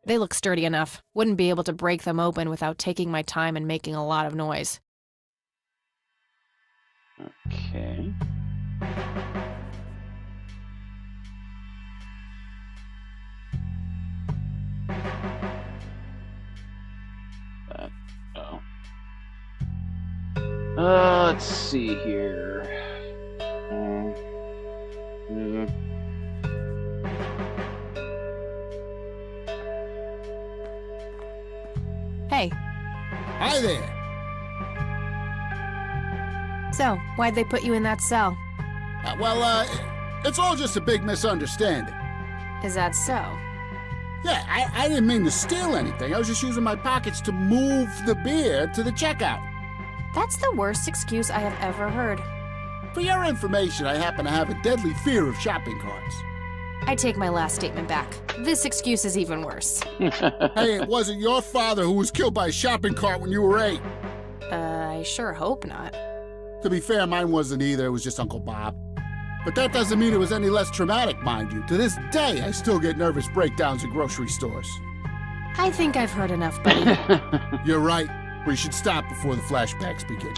They look sturdy enough. Wouldn't be able to break them open without taking my time and making a lot of noise. Okay. Let's see here. Hey, Hi there. so why'd they put you in that cell? It's all just a big misunderstanding. Is that so? Yeah, I didn't mean to steal anything. I was just using my pockets to move the beer to the checkout. That's the worst excuse I have ever heard. For your information, I happen to have a deadly fear of shopping carts. I take my last statement back. This excuse is even worse. Hey, it wasn't your father who was killed by a shopping cart when you were 8. I sure hope not. To be fair, mine wasn't either. It was just Uncle Bob. But that doesn't mean it was any less traumatic, mind you. To this day, I still get nervous breakdowns at grocery stores. I think I've heard enough, buddy. You're right. We should stop before the flashbacks begin.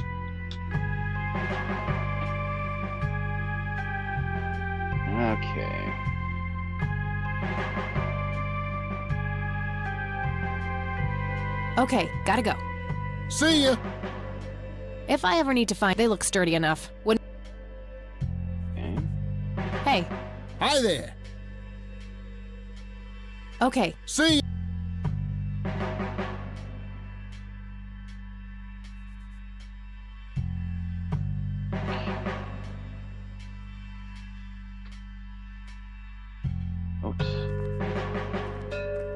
Okay. Okay, gotta go. See ya! If I ever need to find, they look sturdy enough. Wouldn't. Okay. Hey, Hi there. okay, See ya! Oops.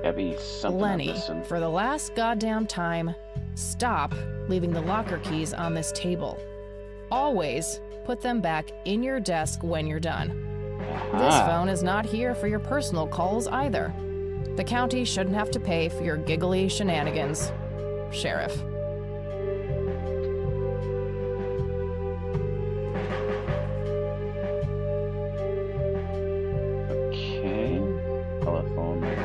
Gotta be something I'm Lenny, missing. for the last goddamn time, stop leaving the locker keys on this table. Always put them back in your desk when you're done. This phone is not here for your personal calls either. The county shouldn't have to pay for your giggly shenanigans. Sheriff. Okay. Telephone there.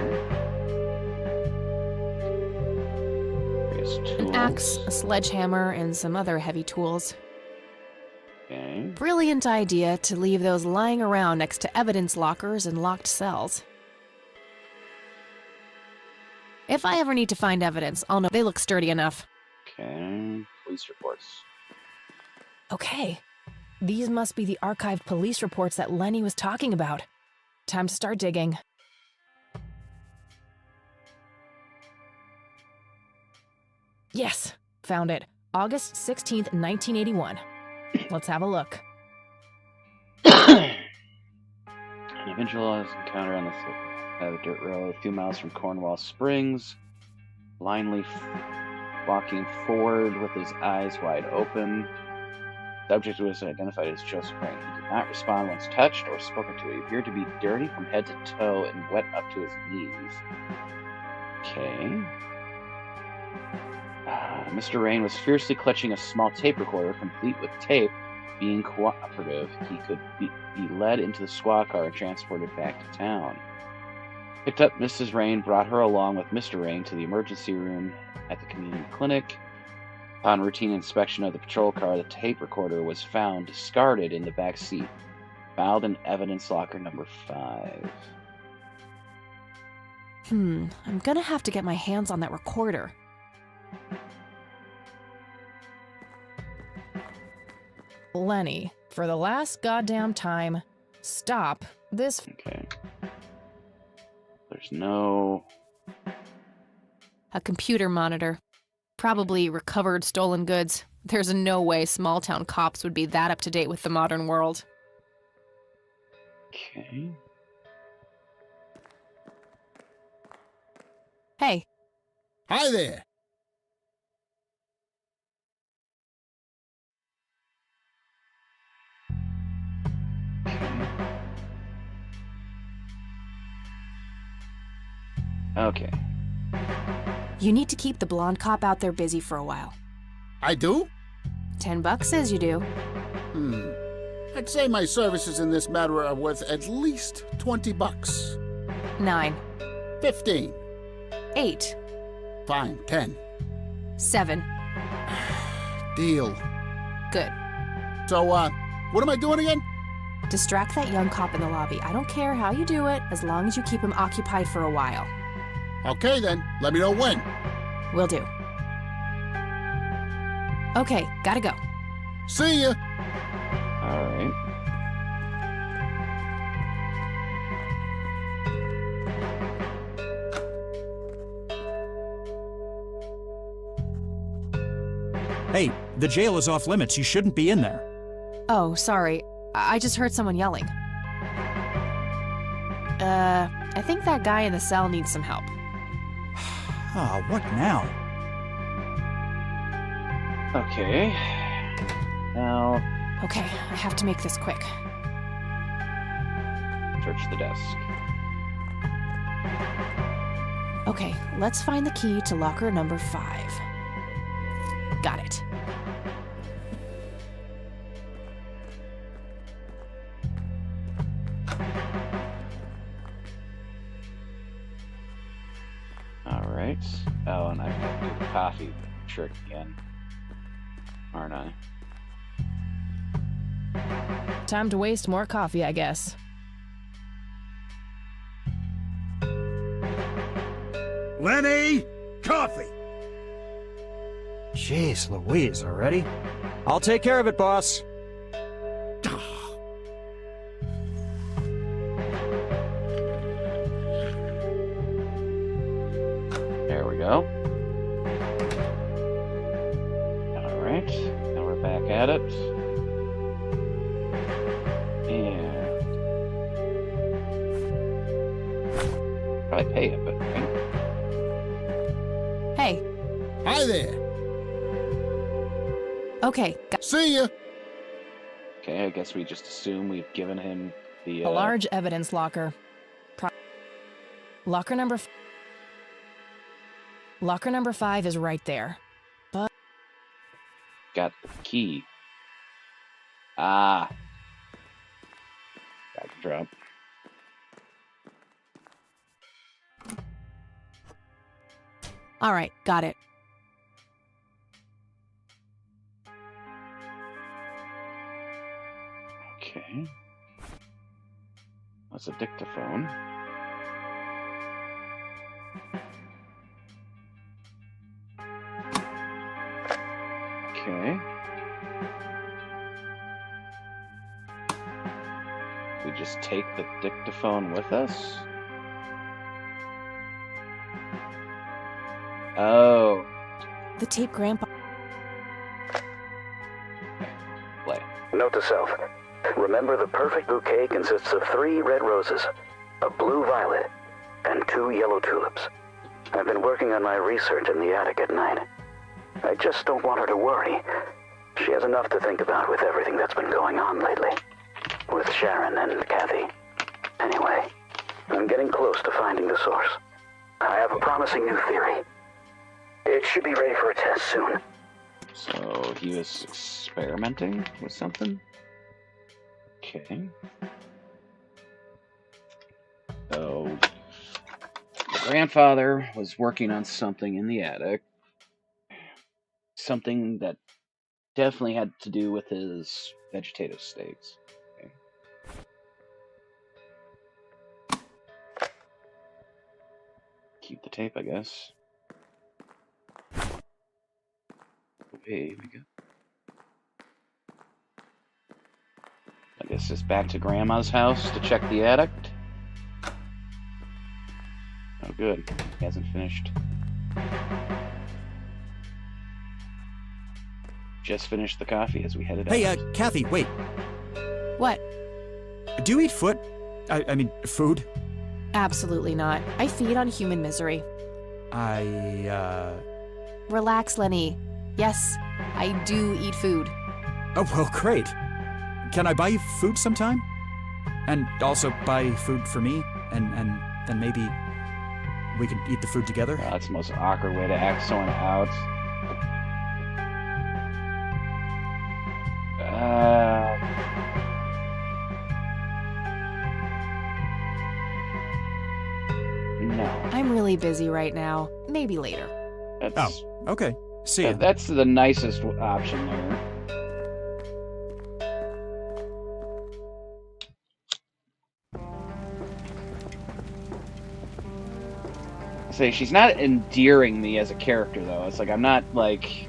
Various tools. an axe, a sledgehammer, and some other heavy tools. Okay. Brilliant idea to leave those lying around next to evidence lockers and locked cells. If I ever need to find evidence, I'll know they look sturdy enough. Okay. Police reports. Okay. These must be the archived police reports that Lenny was talking about. Time to start digging. Yes, found it. August 16th, 1981. Let's have a look. An eventual encounter on the dirt road a few miles from Cornwall Springs. Blindly walking forward with his eyes wide open. The subject was identified as Joseph Rain. He did not respond once touched or spoken to. He appeared to be dirty from head to toe and wet up to his knees. Okay. Mr. Rain was fiercely clutching a small tape recorder, complete with tape. Being cooperative, he could be led into the squad car and transported back to town. Picked up Mrs. Rain, brought her along with Mr. Rain to the emergency room at the community clinic. Upon routine inspection of the patrol car, the tape recorder was found discarded in the back seat, filed in evidence locker number 5. I'm gonna have to get my hands on that recorder. Lenny, for the last goddamn time, stop this. Okay. There's no... A computer monitor. Probably recovered stolen goods. There's no way small-town cops would be that up-to-date with the modern world. Okay. Hey, Hi there. Okay. you need to keep the blonde cop out there busy for a while. I do? $10 says you do. I'd say my services in this matter are worth at least $20. 9, 15. 8, Fine, 10. 7. Deal. Good. So, what am I doing again? Distract that young cop in the lobby. I don't care how you do it, as long as you keep him occupied for a while. Okay then, let me know when. Will do. Okay, gotta go. See ya! Alright. Hey, the jail is off limits. You shouldn't be in there. Oh, sorry. I just heard someone yelling. I think that guy in the cell needs some help. Ah, what now? Okay. Now, Okay, I have to make this quick. search the desk. Okay, let's find the key to locker number 5. Got it. Alright. Oh, and I have to do the coffee trick again. Aren't I? Time to waste more coffee, I guess. Lenny! Coffee! Jeez Louise, already? I'll take care of it, boss. There we go. Alright. Now we're back at it. And probably pay it, but right? Hey, Hi there. okay, See ya! Okay, I guess we just assume we've given him the A large evidence locker. Locker number 5 is right there. got the key. Ah. Backdrop. all right, got it. Okay. That's a dictaphone. Okay. We just take the dictaphone with us? Oh. The tape Grandpa. Play. Note to self. Remember, the perfect bouquet consists of 3 red roses, a blue violet, and 2 yellow tulips. I've been working on my research in the attic at night. I just don't want her to worry. She has enough to think about with everything that's been going on lately. With Sharon and Kathy. Anyway, I'm getting close to finding the source. I have a promising new theory. It should be ready for a test soon. So he was experimenting with something? Okay. So the grandfather was working on something in the attic. Something that definitely had to do with his vegetative states. Okay. Keep the tape, I guess. Away we go. Guess it's back to Grandma's house to check the attic. Oh, good. He hasn't finished. Just finished the coffee as we headed out. Hey, Kathy, wait. What? Do you eat foot? I mean, food? Absolutely not. I feed on human misery. Relax, Lenny. Yes, I do eat food. Oh, well, great. Can I buy you food sometime? And also buy food for me? And then maybe we could eat the food together? That's the most awkward way to ask someone out. No. I'm really busy right now. Maybe later. Oh, okay. See ya. That's the nicest option there. Say she's not endearing me as a character though. It's like I'm not like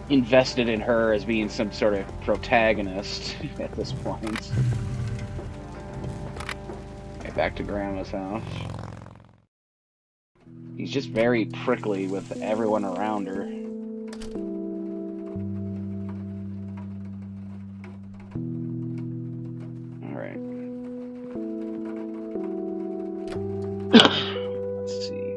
invested in her as being some sort of protagonist at this point. Okay, back to Grandma's house. He's just very prickly with everyone around her. Alright. Let's see.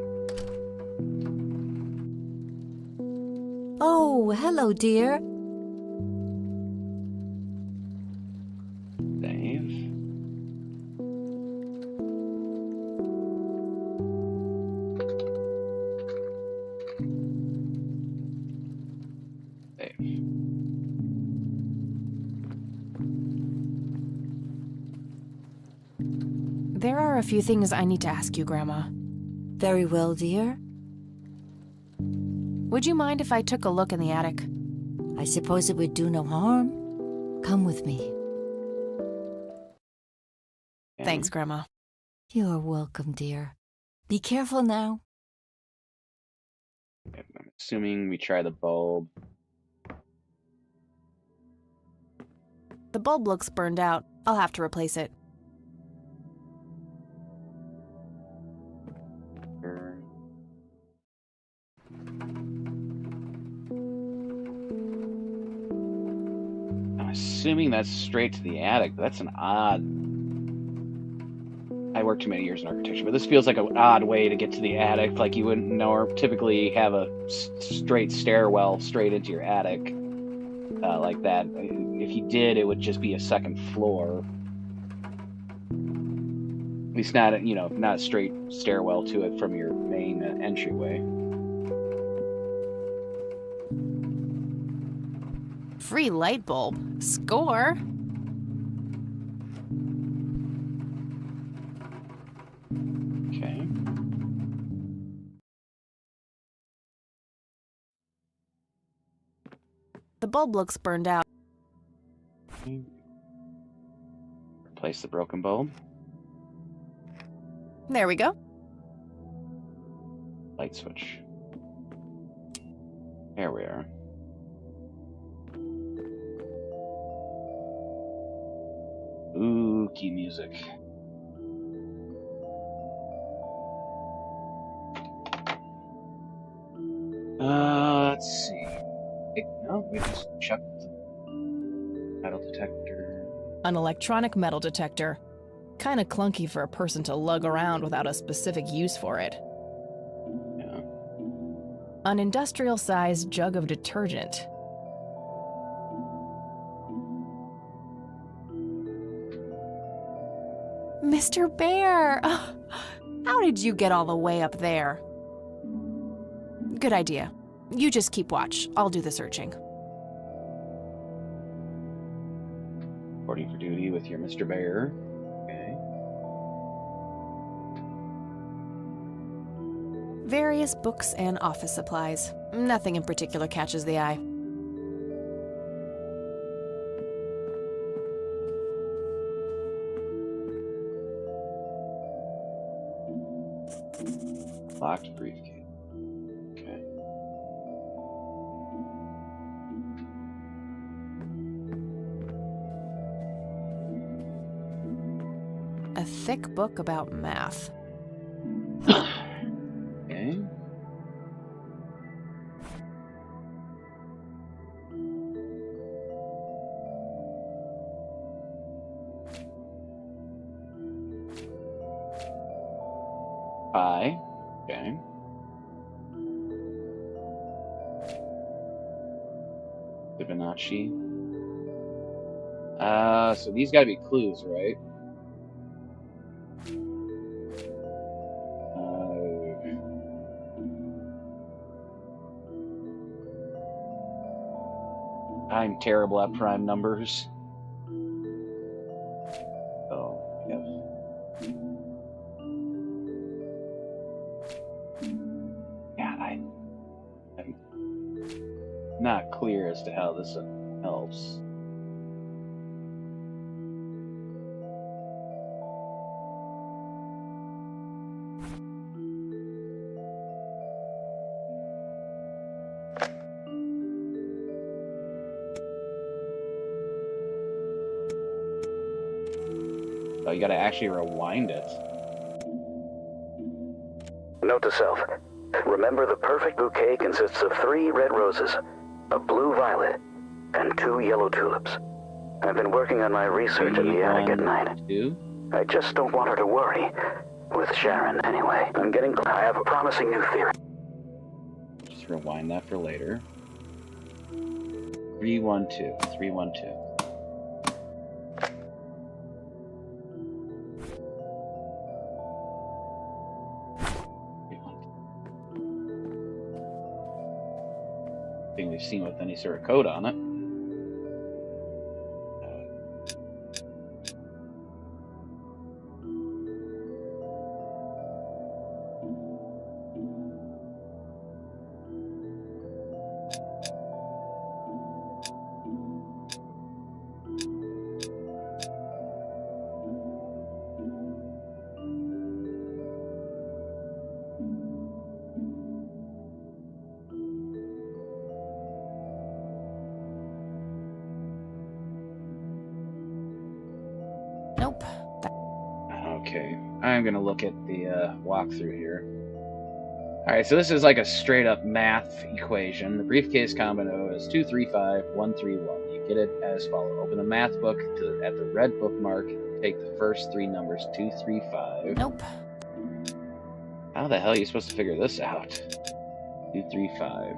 Oh, hello, dear. Dave. There are a few things I need to ask you, Grandma. Very well, dear. Would you mind if I took a look in the attic? I suppose it would do no harm. Come with me. Thanks, Grandma. You're welcome, dear. Be careful now. I'm assuming we try the bulb. The bulb looks burned out. I'll have to replace it. I'm assuming that's straight to the attic. That's an odd... I worked too many years in architecture, but this feels like an odd way to get to the attic. Like you wouldn't typically have a straight stairwell straight into your attic like that. If you did, it would just be a second floor. At least not, not a straight stairwell to it from your main entryway. Free light bulb. Score! Okay. The bulb looks burned out. Replace the broken bulb. There we go. Light switch. There we are. Ooh, key music. Let's see. No, we just checked the metal detector. An electronic metal detector. Kinda clunky for a person to lug around without a specific use for it. Yeah. An industrial-sized jug of detergent. Mr. Bear! How did you get all the way up there? Good idea. You just keep watch. I'll do the searching. Reporting for duty with your Mr. Bear. Okay. Various books and office supplies. Nothing in particular catches the eye. Locked briefcase. Okay. A thick book about math. Okay. Pi. Okay. Fibonacci. So these gotta be clues, right? I'm terrible at prime numbers. Oh, yeah. God, I'm not clear as to how this helps. Oh, you gotta actually rewind it. Note to self. Remember, the perfect bouquet consists of 3 red roses, a blue violet, and 2 yellow tulips. I've been working on my research in the attic at night. 2. I just don't want her to worry. With Sharon, anyway. I have a promising new theory. Just rewind that for later. 312. 312. Thing we've seen with any sort of code on it. Nope. Okay, I'm gonna look at the walkthrough here. Alright, so this is like a straight up math equation. The briefcase combino is 235131. You get it as follows. Open the math book at the red bookmark, take the first 3 numbers, 235. Nope. How the hell are you supposed to figure this out? 235.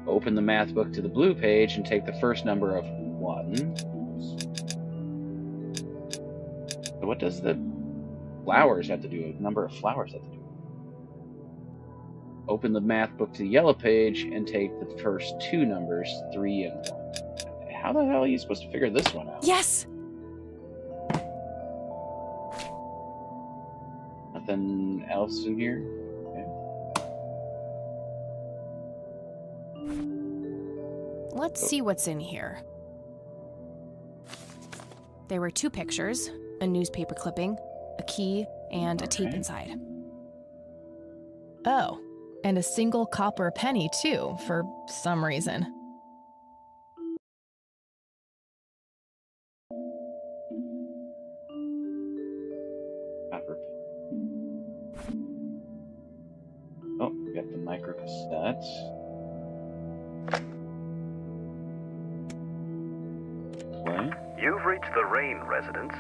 Open the math book to the blue page and take the first number of 1. So what does the flowers have to do with number of flowers have to do? Open the math book to the yellow page and take the first 2 numbers, 3 and 1. How the hell are you supposed to figure this one out? Yes! Nothing else in here? Okay. Let's see what's in here. There were 2 pictures, a newspaper clipping, a key, and a tape inside. Oh, and a single copper penny, too, for some reason. Copper. Oh, we got the micro cassette. Play. You've reached the Rain residence.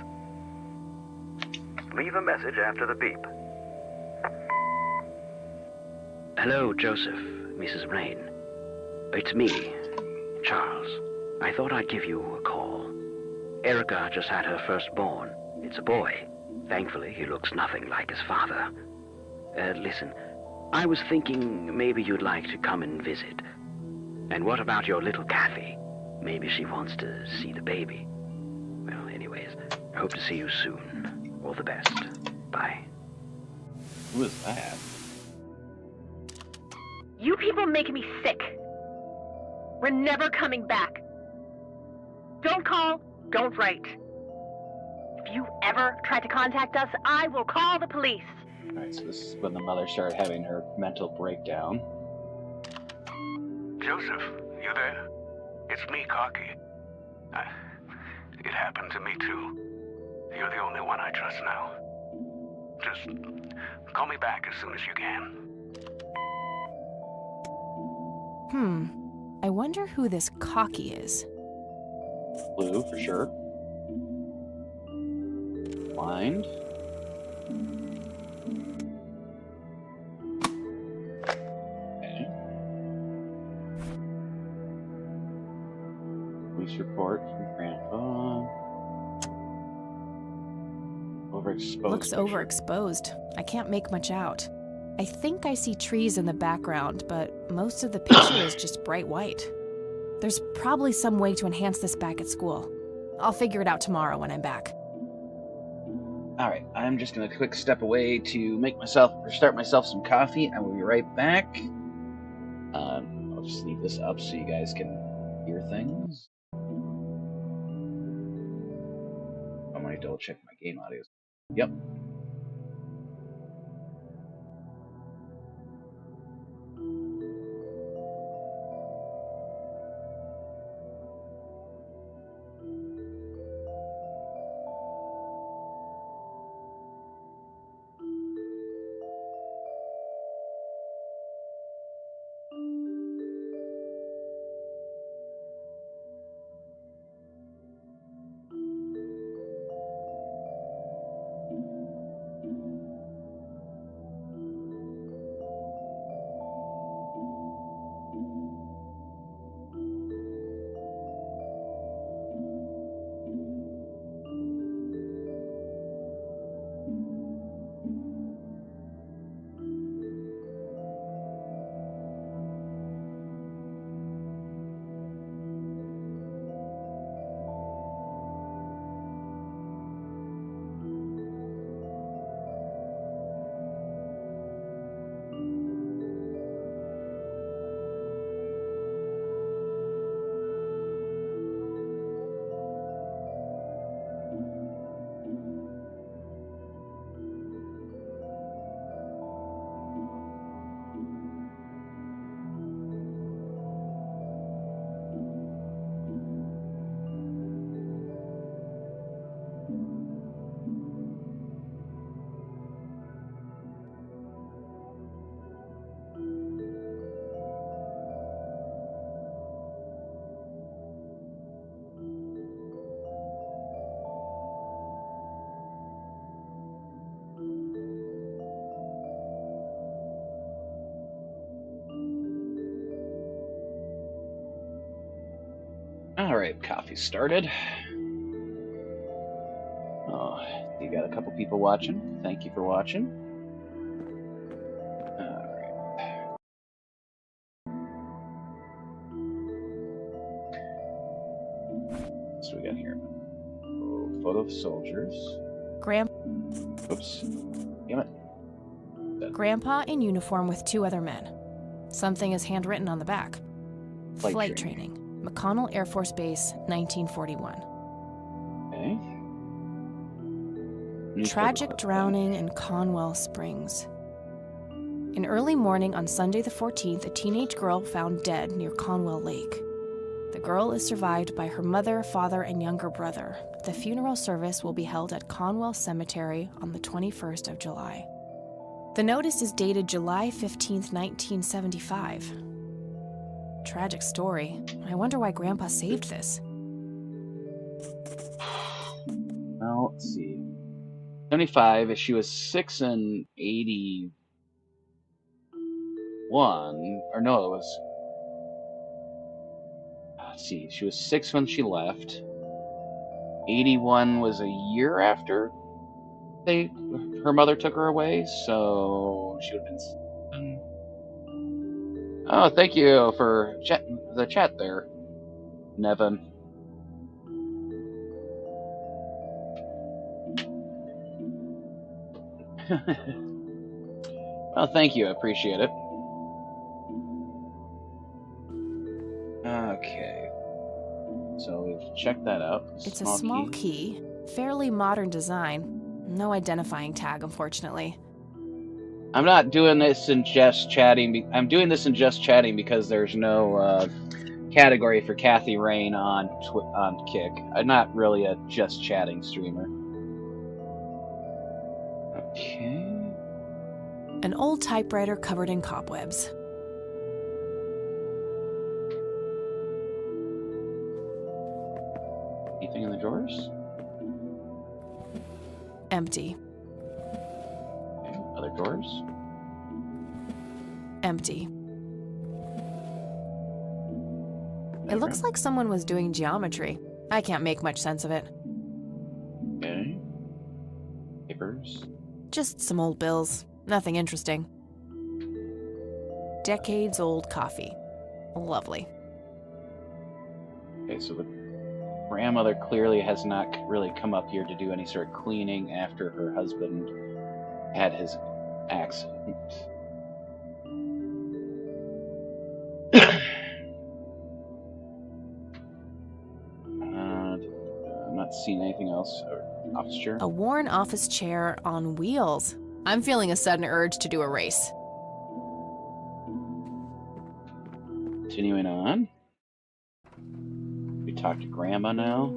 Leave a message after the beep. Hello, Joseph, Mrs. Rain. It's me, Charles. I thought I'd give you a call. Erica just had her firstborn. It's a boy. Thankfully, he looks nothing like his father. Listen, I was thinking maybe you'd like to come and visit. And what about your little Kathy? Maybe she wants to see the baby. Well, anyways, I hope to see you soon. All the best. Bye. Who is that? You people make me sick. We're never coming back. Don't call, don't write. If you ever try to contact us, I will call the police. Alright, so this is when the mother started having her mental breakdown. Joseph, you there? It's me, Cocky. It happened to me too. You're the only one I trust now. Just call me back as soon as you can. I wonder who this cocky is. Blue, for sure. Blind. Okay. Police report from Grandpa. Overexposed. Looks overexposed. I can't make much out. I think I see trees in the background, but most of the picture is just bright white. There's probably some way to enhance this back at school. I'll figure it out tomorrow when I'm back. Alright, I'm just gonna quick step away to start myself some coffee. I will be right back. I'll just leave this up so you guys can hear things. I'm gonna double check my game audio. Yep. Alright, coffee started. Oh, you got a couple people watching. Thank you for watching. Alright. So we got here. Oh, photo of soldiers. Oops. Damn it. Grandpa in uniform with two other men. Something is handwritten on the back. Flight training. McConnell Air Force Base, 1941. Okay. Tragic drowning in Conwell Springs. In early morning on Sunday the 14th, a teenage girl found dead near Conwell Lake. The girl is survived by her mother, father, and younger brother. The funeral service will be held at Conwell Cemetery on the 21st of July. The notice is dated July 15th, 1975. Tragic story. I wonder why Grandpa saved this. Well, let's see. 75, she was 6 in 81. Or no, it was... Let's see. She was 6 when she left. 81 was a year after her mother took her away, so she would have been... Oh, thank you for the chat there, Nevin. Well, thank you. I appreciate it. Okay. So we've checked that out. It's a small key, fairly modern design. No identifying tag, unfortunately. I'm not doing this in just chatting. I'm doing this in just chatting because there's no category for Kathy Rain on Kick. I'm not really a just chatting streamer. An old typewriter covered in cobwebs. Anything in the drawers? Empty. Okay. Other drawers? Empty. It looks like someone was doing geometry. I can't make much sense of it. Okay. Papers? Just some old bills. Nothing interesting. Decades old coffee. Lovely. Okay, so the grandmother clearly has not really come up here to do any sort of cleaning after her husband had his accident. I'm not seeing anything else. Office chair? A worn office chair on wheels. I'm feeling a sudden urge to do a race. Continuing on. We talk to Grandma now.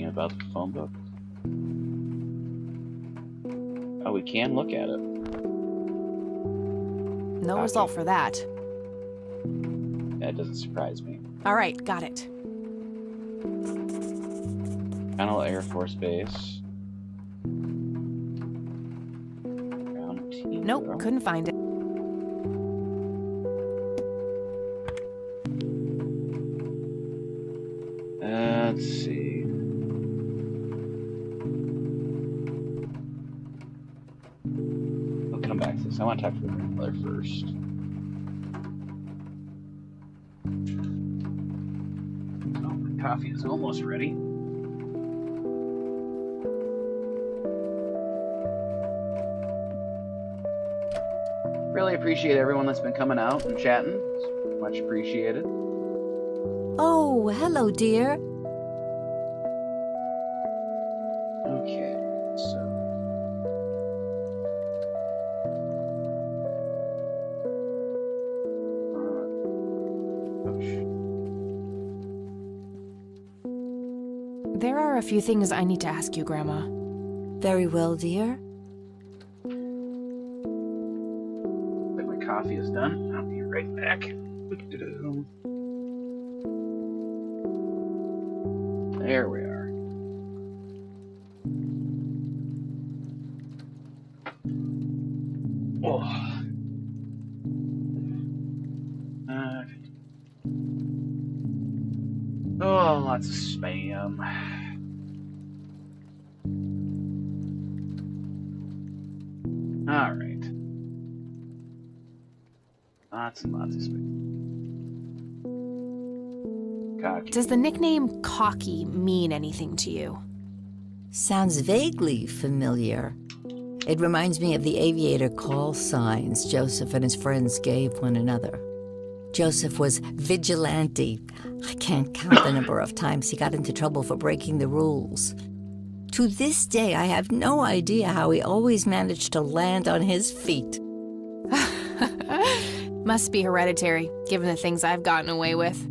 About the phone book. Oh, we can look at it. No result for that. That doesn't surprise me. All right, got it. Connell Air Force Base. Nope, couldn't find it. Let's see. We'll come back to this. I want to talk to the grandmother first. Oh, my coffee is almost ready. Really appreciate everyone that's been coming out and chatting. It's much appreciated. Oh, hello, dear. Okay, so. There are a few things I need to ask you, Grandma. Very well, dear. My coffee is done. I'll be right back. There we are. Oh. Oh, lots of spam. All right. Lots and lots of spam. Cocky. Does the nickname Cocky mean anything to you? Sounds vaguely familiar. It reminds me of the aviator call signs Joseph and his friends gave one another. Joseph was vigilante. I can't count the number of times he got into trouble for breaking the rules. To this day, I have no idea how he always managed to land on his feet. Must be hereditary, given the things I've gotten away with.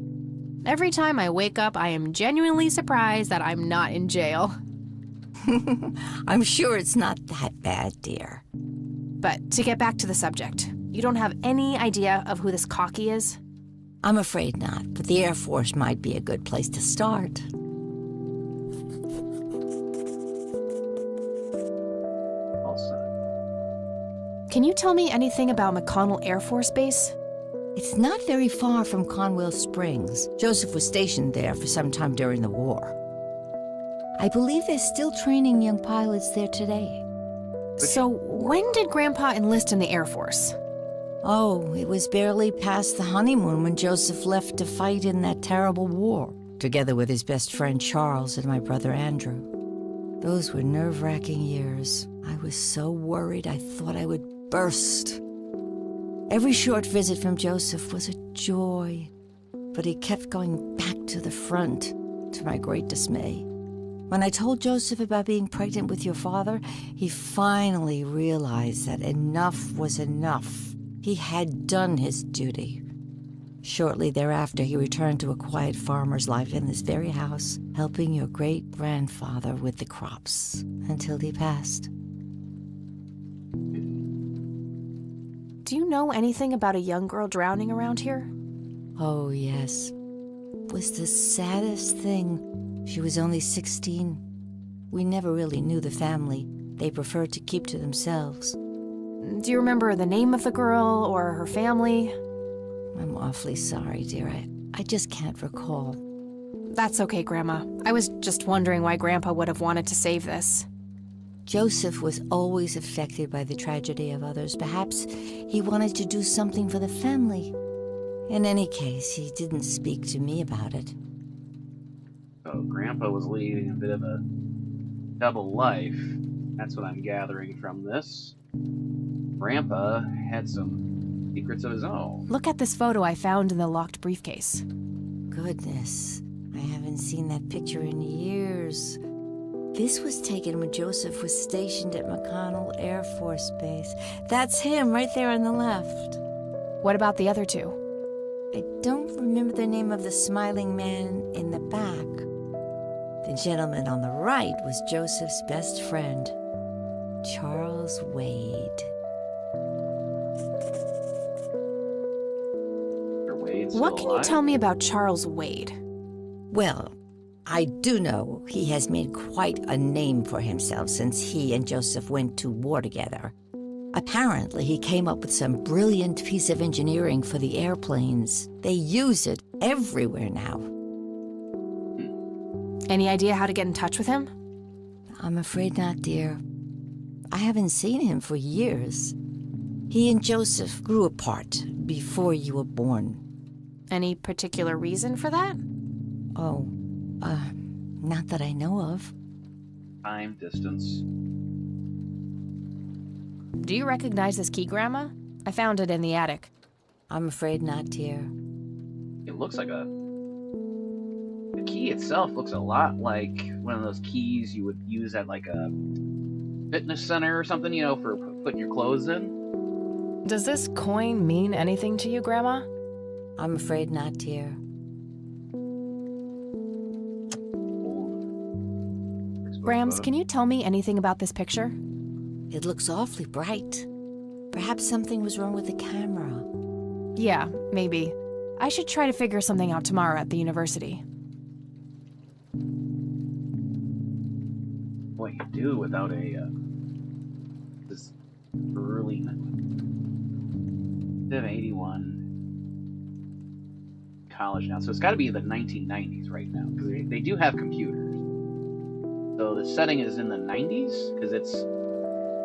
Every time I wake up, I am genuinely surprised that I'm not in jail. I'm sure it's not that bad, dear. But to get back to the subject, you don't have any idea of who this Cocky is? I'm afraid not, but the Air Force might be a good place to start. Can you tell me anything about McConnell Air Force Base? It's not very far from Conwell Springs. Joseph was stationed there for some time during the war. I believe they're still training young pilots there today. So when did Grandpa enlist in the Air Force? Oh, it was barely past the honeymoon when Joseph left to fight in that terrible war, together with his best friend Charles and my brother Andrew. Those were nerve-wracking years. I was so worried I thought I would burst. Every short visit from Joseph was a joy, but he kept going back to the front, to my great dismay. When I told Joseph about being pregnant with your father, he finally realized that enough was enough. He had done his duty. Shortly thereafter, he returned to a quiet farmer's life in this very house, helping your great-grandfather with the crops until he passed. Do you know anything about a young girl drowning around here? Oh, yes. It was the saddest thing. She was only 16. We never really knew the family. They preferred to keep to themselves. Do you remember the name of the girl or her family? I'm awfully sorry, dear. I just can't recall. That's okay, Grandma. I was just wondering why Grandpa would have wanted to save this. Joseph was always affected by the tragedy of others. Perhaps he wanted to do something for the family. In any case, he didn't speak to me about it. So Grandpa was leading a bit of a double life. That's what I'm gathering from this. Grandpa had some secrets of his own. Look at this photo I found in the locked briefcase. Goodness, I haven't seen that picture in years. This was taken when Joseph was stationed at McConnell Air Force Base. That's him right there on the left. What about the other two? I don't remember the name of the smiling man in the back. The gentleman on the right was Joseph's best friend, Charles Wade. What can you tell me about Charles Wade? Well, I do know he has made quite a name for himself since he and Joseph went to war together. Apparently, he came up with some brilliant piece of engineering for the airplanes. They use it everywhere now. Any idea how to get in touch with him? I'm afraid not, dear. I haven't seen him for years. He and Joseph grew apart before you were born. Any particular reason for that? Oh, not that I know of. Time, distance. Do you recognize this key, Grandma? I found it in the attic. I'm afraid not, dear. It looks like the key itself looks a lot like one of those keys you would use at like a fitness center or something, you know, for putting your clothes in. Does this coin mean anything to you, Grandma? I'm afraid not, dear. Grams, can you tell me anything about this picture? It looks awfully bright. Perhaps something was wrong with the camera. Yeah, maybe. I should try to figure something out tomorrow at the university. What you do without this early 81 college now, so it's got to be the 1990s right now because they do have computers. So the setting is in the 90s because it's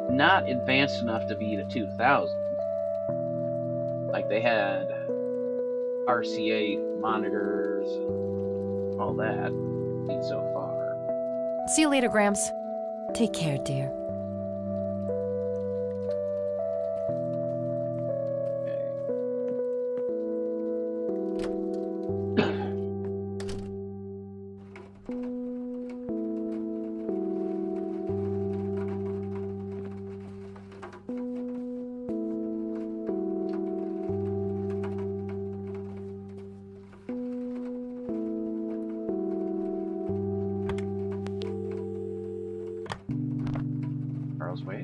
not advanced enough to be the 2000s. Like they had RCA monitors and all that. So far. See you later, Grams. Take care, dear.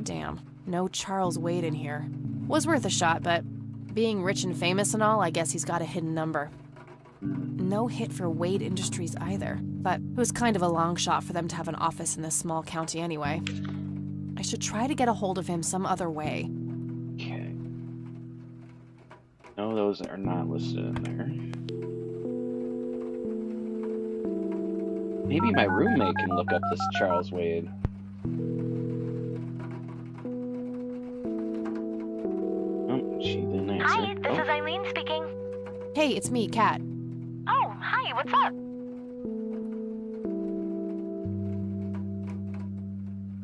Damn, no Charles Wade in here. Was worth a shot, but being rich and famous and all, I guess he's got a hidden number. No hit for Wade Industries either, but it was kind of a long shot for them to have an office in this small county anyway. I should try to get a hold of him some other way. Okay. No, those are not listed in there. Maybe my roommate can look up this Charles Wade. She didn't answer. Hi, this is Eileen speaking. Hey, it's me, Kat. Oh, hi, what's up?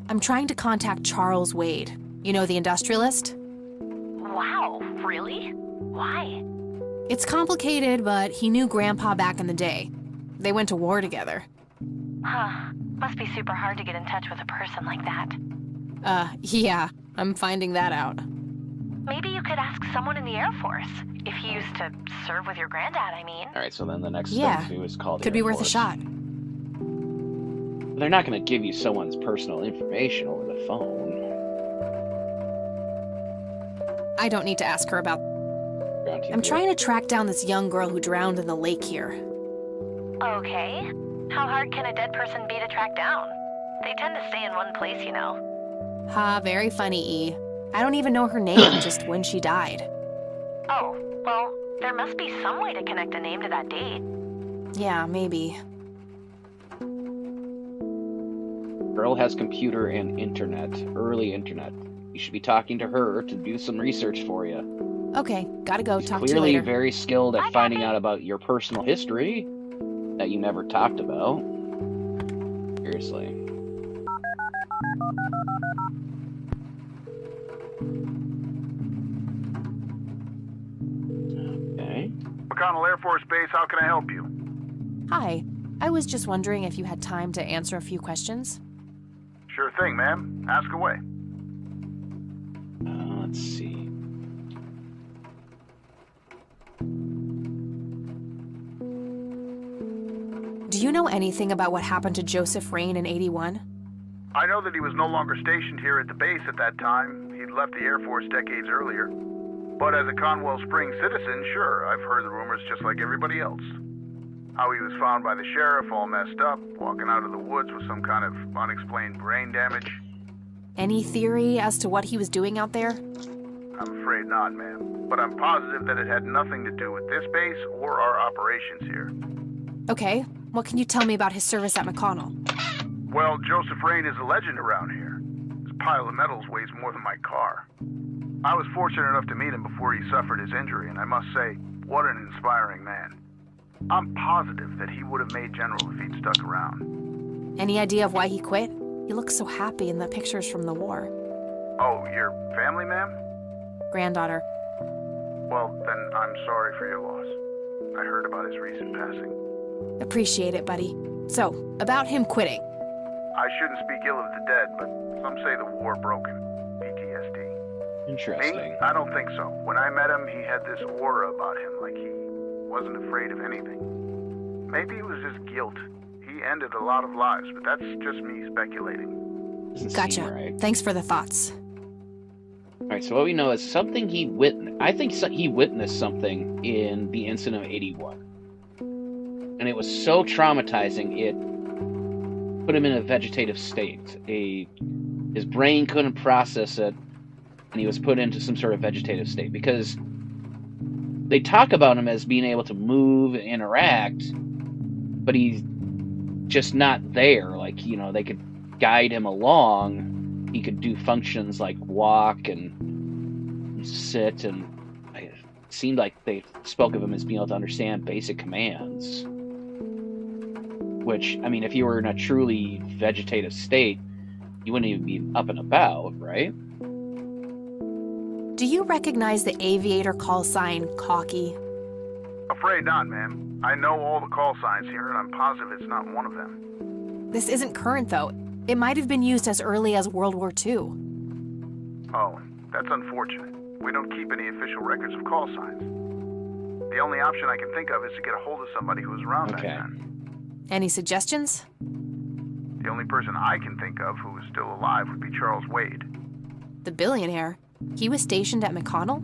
I'm trying to contact Charles Wade. You know, the industrialist? Wow, really? Why? It's complicated, but he knew Grandpa back in the day. They went to war together. Huh. Must be super hard to get in touch with a person like that. Yeah, I'm finding that out. Maybe you could ask someone in the Air Force. If he used to serve with your granddad, I mean. Alright, so then the next Yeah. thing to do is call the Could be Air worth a Force. shot. They're not going to give you someone's personal information over the phone. I don't need to ask her about. I'm trying to track down this young girl who drowned in the lake here. Okay. How hard can a dead person be to track down? They tend to stay in one place, you know. Ha, very funny, E. I don't even know her name, just when she died. Oh, well, there must be some way to connect a name to that date. Yeah, maybe. Girl has computer and internet, early internet. You should be talking to her to do some research for you. Okay, gotta go. She's Talk to you clearly later. very skilled at finding out about your personal history that you never talked about. Seriously. Okay. McConnell Air Force Base, how can I help you? Hi. I was just wondering if you had time to answer a few questions. Sure thing, ma'am. Ask away. Let's see. Do you know anything about what happened to Joseph Rain in '81? I know that he was no longer stationed here at the base at that time. He'd left the Air Force decades earlier. But as a Conwell Springs citizen, sure, I've heard the rumors just like everybody else. How he was found by the sheriff all messed up, walking out of the woods with some kind of unexplained brain damage. Any theory as to what he was doing out there? I'm afraid not, ma'am. But I'm positive that it had nothing to do with this base or our operations here. Okay, what can you tell me about his service at McConnell? Well, Joseph Rain is a legend around here. His pile of medals weighs more than my car. I was fortunate enough to meet him before he suffered his injury, and I must say, what an inspiring man. I'm positive that he would have made General if he'd stuck around. Any idea of why he quit? He looks so happy in the pictures from the war. Oh, your family, ma'am? Granddaughter. Well, then I'm sorry for your loss. I heard about his recent passing. Appreciate it, buddy. So, about him quitting. I shouldn't speak ill of the dead, but some say the war broke him. PTSD. Interesting. Me? I don't think so. When I met him, he had this aura about him, like he wasn't afraid of anything. Maybe it was just guilt. He ended a lot of lives, but that's just me speculating. Doesn't seem Gotcha. right. Thanks for the thoughts. Alright, so what we know is something he witnessed. I think he witnessed something in the incident of '81. And it was so traumatizing, it put him in a vegetative state. His brain couldn't process it, and he was put into some sort of vegetative state. Because they talk about him as being able to move and interact, but he's just not there. Like, you know, they could guide him along. He could do functions like walk and sit, and it seemed like they spoke of him as being able to understand basic commands. Which, I mean, if you were in a truly vegetative state, you wouldn't even be up and about, right? Do you recognize the aviator call sign, Cocky? Afraid not, ma'am. I know all the call signs here, and I'm positive it's not one of them. This isn't current, though. It might have been used as early as World War II. Oh, that's unfortunate. We don't keep any official records of call signs. The only option I can think of is to get a hold of somebody who was around back then. Any suggestions? The only person I can think of who is still alive would be Charles Wade. The billionaire. He was stationed at McConnell?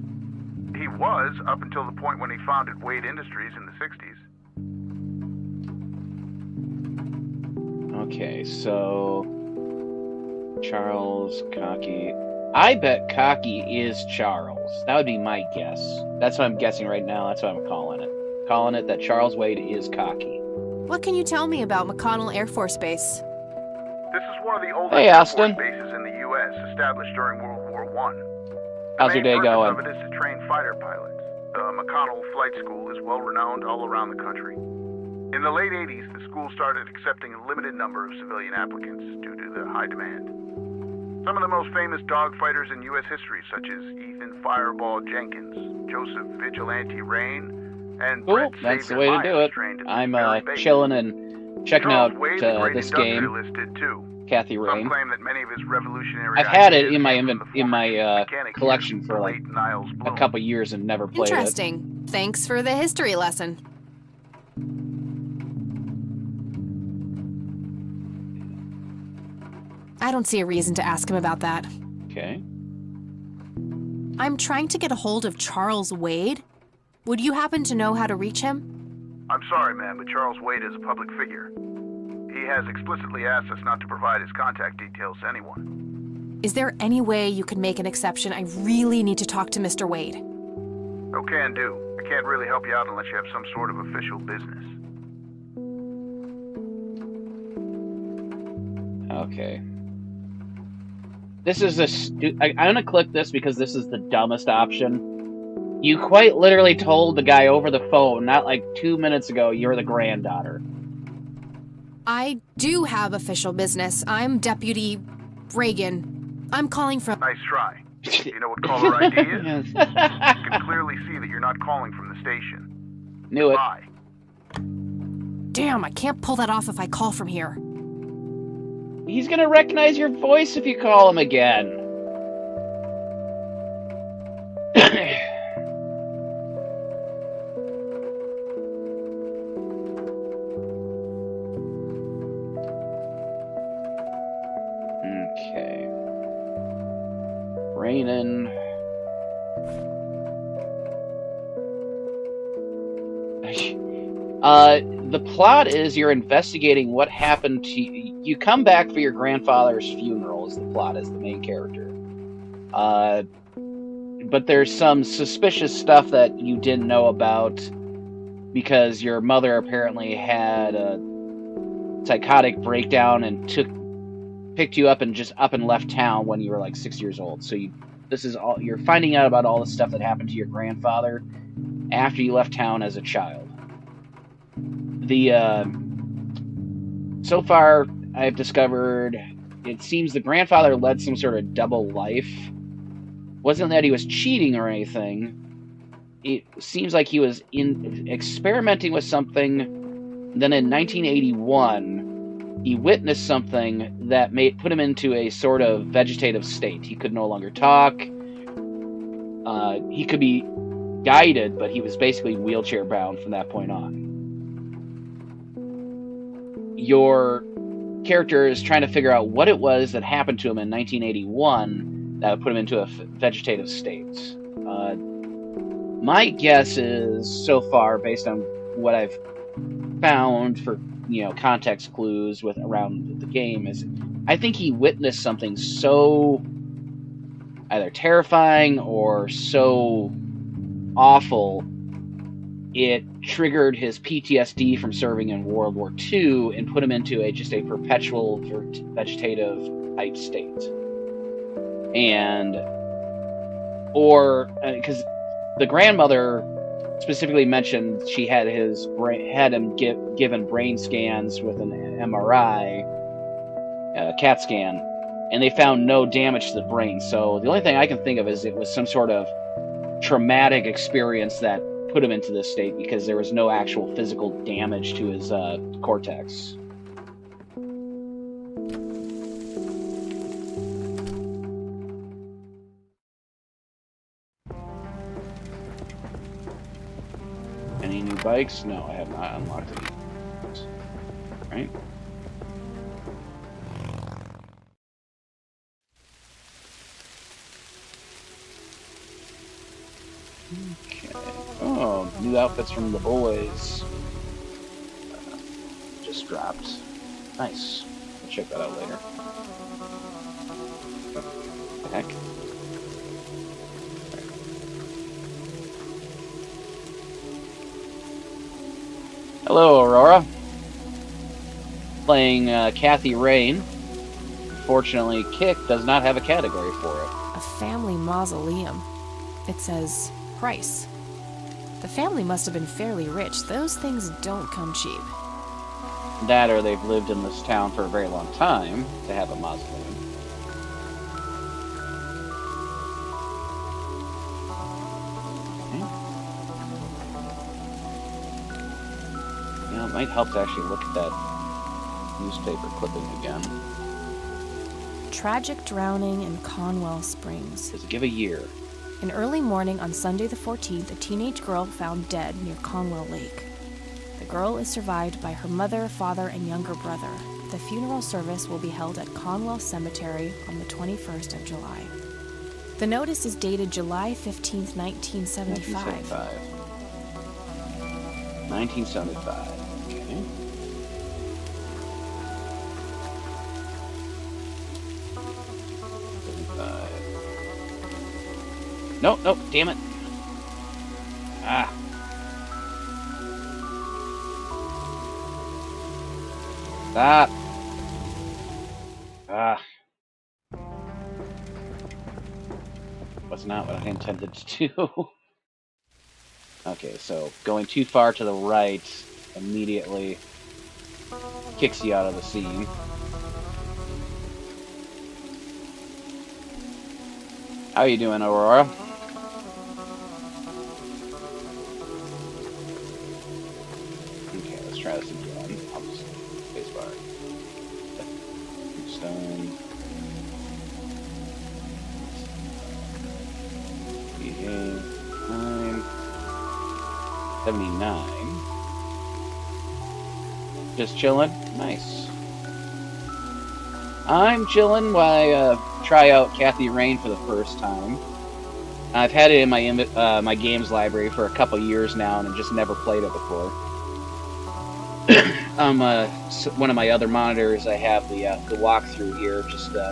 He was, up until the point when he founded Wade Industries in the 60s. Okay, so Charles, Cocky. I bet Cocky is Charles. That would be my guess. That's what I'm guessing right now. That's what I'm calling it. Calling it that Charles Wade is Cocky. What can you tell me about McConnell Air Force Base? This is one of the oldest Hey, Air Austin. Force bases in the U.S., established during World War I. How's your day The main going? purpose of it is to train fighter pilots. The McConnell Flight School is well-renowned all around the country. In the late 80s, the school started accepting a limited number of civilian applicants due to the high demand. Some of the most famous dogfighters in U.S. history, such as Ethan Fireball Jenkins, Joseph Vigilante Rain, and Cool, Brett that's the Savior way to Myers do it. trained at I'm this very base. chilling and checking Charles out Wade's a great this game. industrialist did too. Kathy Some Rain. claim that many of his revolutionary I've had it ideas in my came from the former mechanic collection here, for the like late Niles a Bloom. couple years and never played it. Interesting. Thanks for the history lesson. I don't see a reason to ask him about that. Okay. I'm trying to get a hold of Charles Wade. Would you happen to know how to reach him? I'm sorry, ma'am, but Charles Wade is a public figure. He has explicitly asked us not to provide his contact details to anyone. Is there any way you could make an exception? I really need to talk to Mr. Wade. Oh, can do. I can't really help you out unless you have some sort of official business. Okay. This is I'm gonna click this because this is the dumbest option. You quite literally told the guy over the phone, not like 2 minutes ago, you're the granddaughter. I do have official business. I'm Deputy Reagan. I'm calling from... Nice try. You know what caller ID is? You can clearly see that you're not calling from the station. Knew it. Bye. Damn, I can't pull that off if I call from here. He's gonna recognize your voice if you call him again. Okay. Raining. The plot is you're investigating what happened to you. You come back for your grandfather's funeral is the plot, as the main character. But there's some suspicious stuff that you didn't know about because your mother apparently had a psychotic breakdown and picked you up and just up and left town when you were like 6 years old. So you're finding out about all the stuff that happened to your grandfather after you left town as a child. So far, I've discovered it seems the grandfather led some sort of double life. Wasn't that he was cheating or anything. It seems like he was experimenting with something. Then in 1981, he witnessed something that put him into a sort of vegetative state. He could no longer talk. He could be guided, but he was basically wheelchair bound from that point on. Your character is trying to figure out what it was that happened to him in 1981 that would put him into a vegetative state. My guess is, so far, based on what I've found for context clues around the game, is I think he witnessed something so either terrifying or so awful it triggered his PTSD from serving in World War II and put him into just a perpetual vegetative type state. Because the grandmother specifically mentioned she had him given brain scans with an MRI, CAT scan, and they found no damage to the brain. So the only thing I can think of is it was some sort of traumatic experience that put him into this state because there was no actual physical damage to his cortex. Any new bikes? No, I have not unlocked any. Right? Okay. Oh, new outfits from the boys. Just dropped. Nice. I'll check that out later. What the heck? Hello, Aurora. Playing Kathy Rain. Fortunately, Kick does not have a category for it. A family mausoleum. It says price. The family must have been fairly rich. Those things don't come cheap. That or they've lived in this town for a very long time to have a mausoleum. It might help to actually look at that newspaper clipping again. Tragic drowning in Conwell Springs. Does it give a year? In early morning on Sunday the 14th, a teenage girl found dead near Conwell Lake. The girl is survived by her mother, father, and younger brother. The funeral service will be held at Conwell Cemetery on the 21st of July. The notice is dated July 15th, 1975. 1975. Okay. Nope, nope, damn it. Ah. Stop. Ah. Was not what I intended to do. Okay, so going too far to the right immediately kicks you out of the scene. How you doing, Aurora? Okay, let's try this again. I'll just spacebar. Stone. 9. 79. Just chilling? Nice. I'm chilling while I try out Kathy Rain for the first time. I've had it in my my games library for a couple years now, and I've just never played it before. One of my other monitors, I have the walkthrough here, just the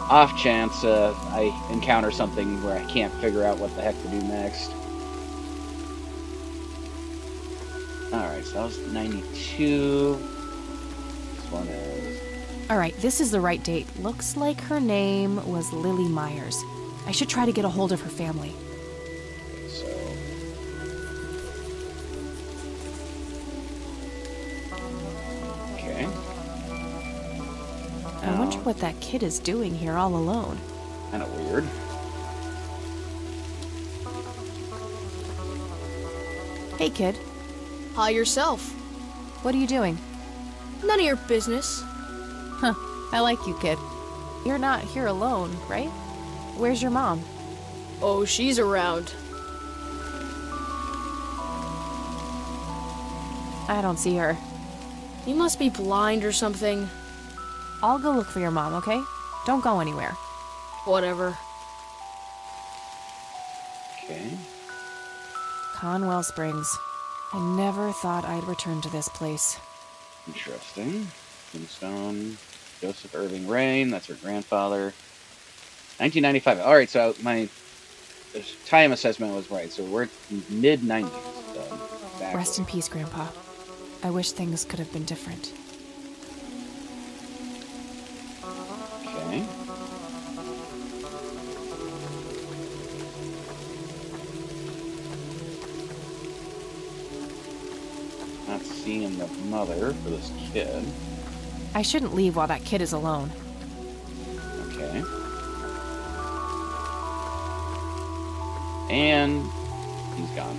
off chance I encounter something where I can't figure out what the heck to do next. Alright, so that was 92. This one is... Alright, this is the right date. Looks like her name was Lily Myers. I should try to get a hold of her family. Okay, so... Okay. I wonder what that kid is doing here all alone. Kinda weird. Hey, kid. Hi yourself. What are you doing? None of your business. Huh. I like you, kid. You're not here alone, right? Where's your mom? Oh, she's around. I don't see her. You must be blind or something. I'll go look for your mom, okay? Don't go anywhere. Whatever. Okay. Conwell Springs. I never thought I'd return to this place. Interesting. Tombstone. Joseph Irving Rain. That's her grandfather. 1995. All right, so my time assessment was right. So we're mid-90s. Exactly. Rest in peace, Grandpa. I wish things could have been different. Okay. Not seeing the mother for this kid. I shouldn't leave while that kid is alone. Okay. And he's gone.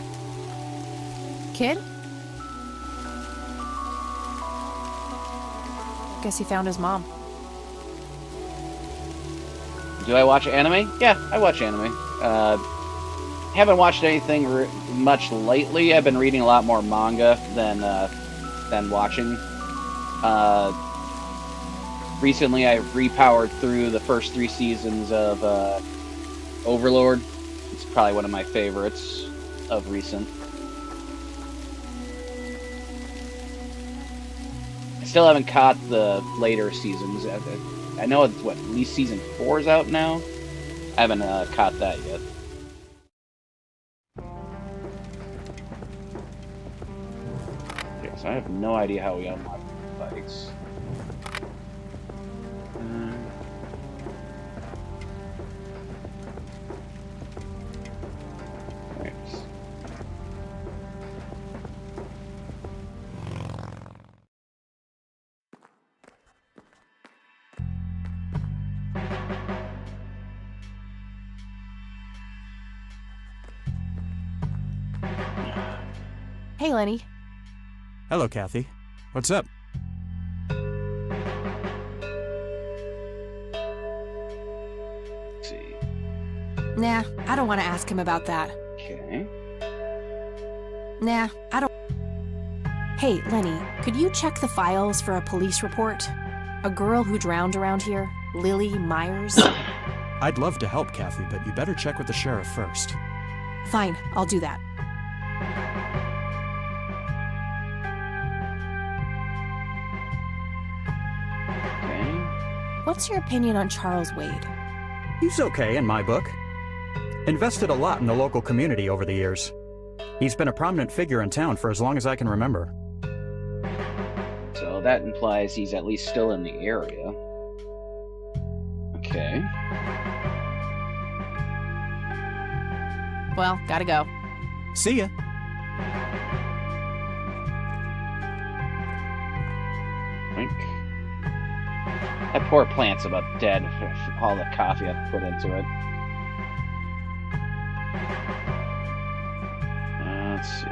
Kid? Guess he found his mom. Do I watch anime? Yeah, I watch anime. Haven't watched anything much lately. I've been reading a lot more manga than watching. Recently, I repowered through the first 3 seasons of Overlord. It's probably one of my favorites of recent. I still haven't caught the later seasons. I know it's at least season 4 is out now. I haven't caught that yet. Okay, so I have no idea how we unlock the bikes. Right. Hey, Lenny. Hello, Kathy. What's up? Nah, I don't want to ask him about that. Okay. Nah, I don't. Hey, Lenny, could you check the files for a police report? A girl who drowned around here, Lily Myers? I'd love to help, Kathy, but you better check with the sheriff first. Fine, I'll do that. Okay. What's your opinion on Charles Wade? He's okay in my book. Invested a lot in the local community over the years. He's been a prominent figure in town for as long as I can remember. So that implies he's at least still in the area. Okay. Well, gotta go. See ya. That poor plant's about dead for all the coffee I've put into it. Let's see.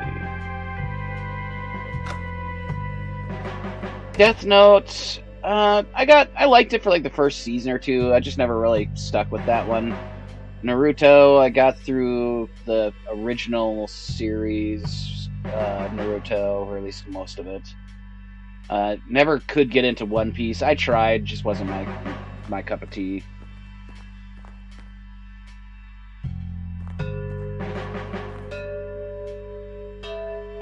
Death Note. I liked it for like the first season or two. I just never really stuck with that one. Naruto, I got through the original series, Naruto, or at least most of it. Never could get into One Piece. I tried, just wasn't my cup of tea.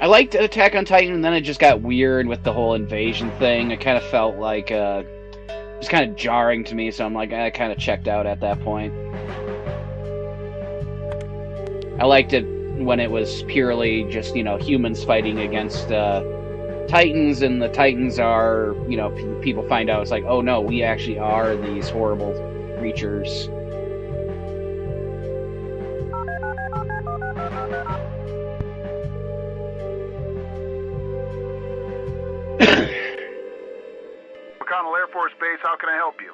I liked Attack on Titan, and then it just got weird with the whole invasion thing. It kind of felt like it was kind of jarring to me, so I'm like, I kind of checked out at that point. I liked it when it was purely just, humans fighting against Titans, and the Titans are, people find out it's like, oh no, we actually are these horrible creatures. McConnell Air Force Base, how can I help you?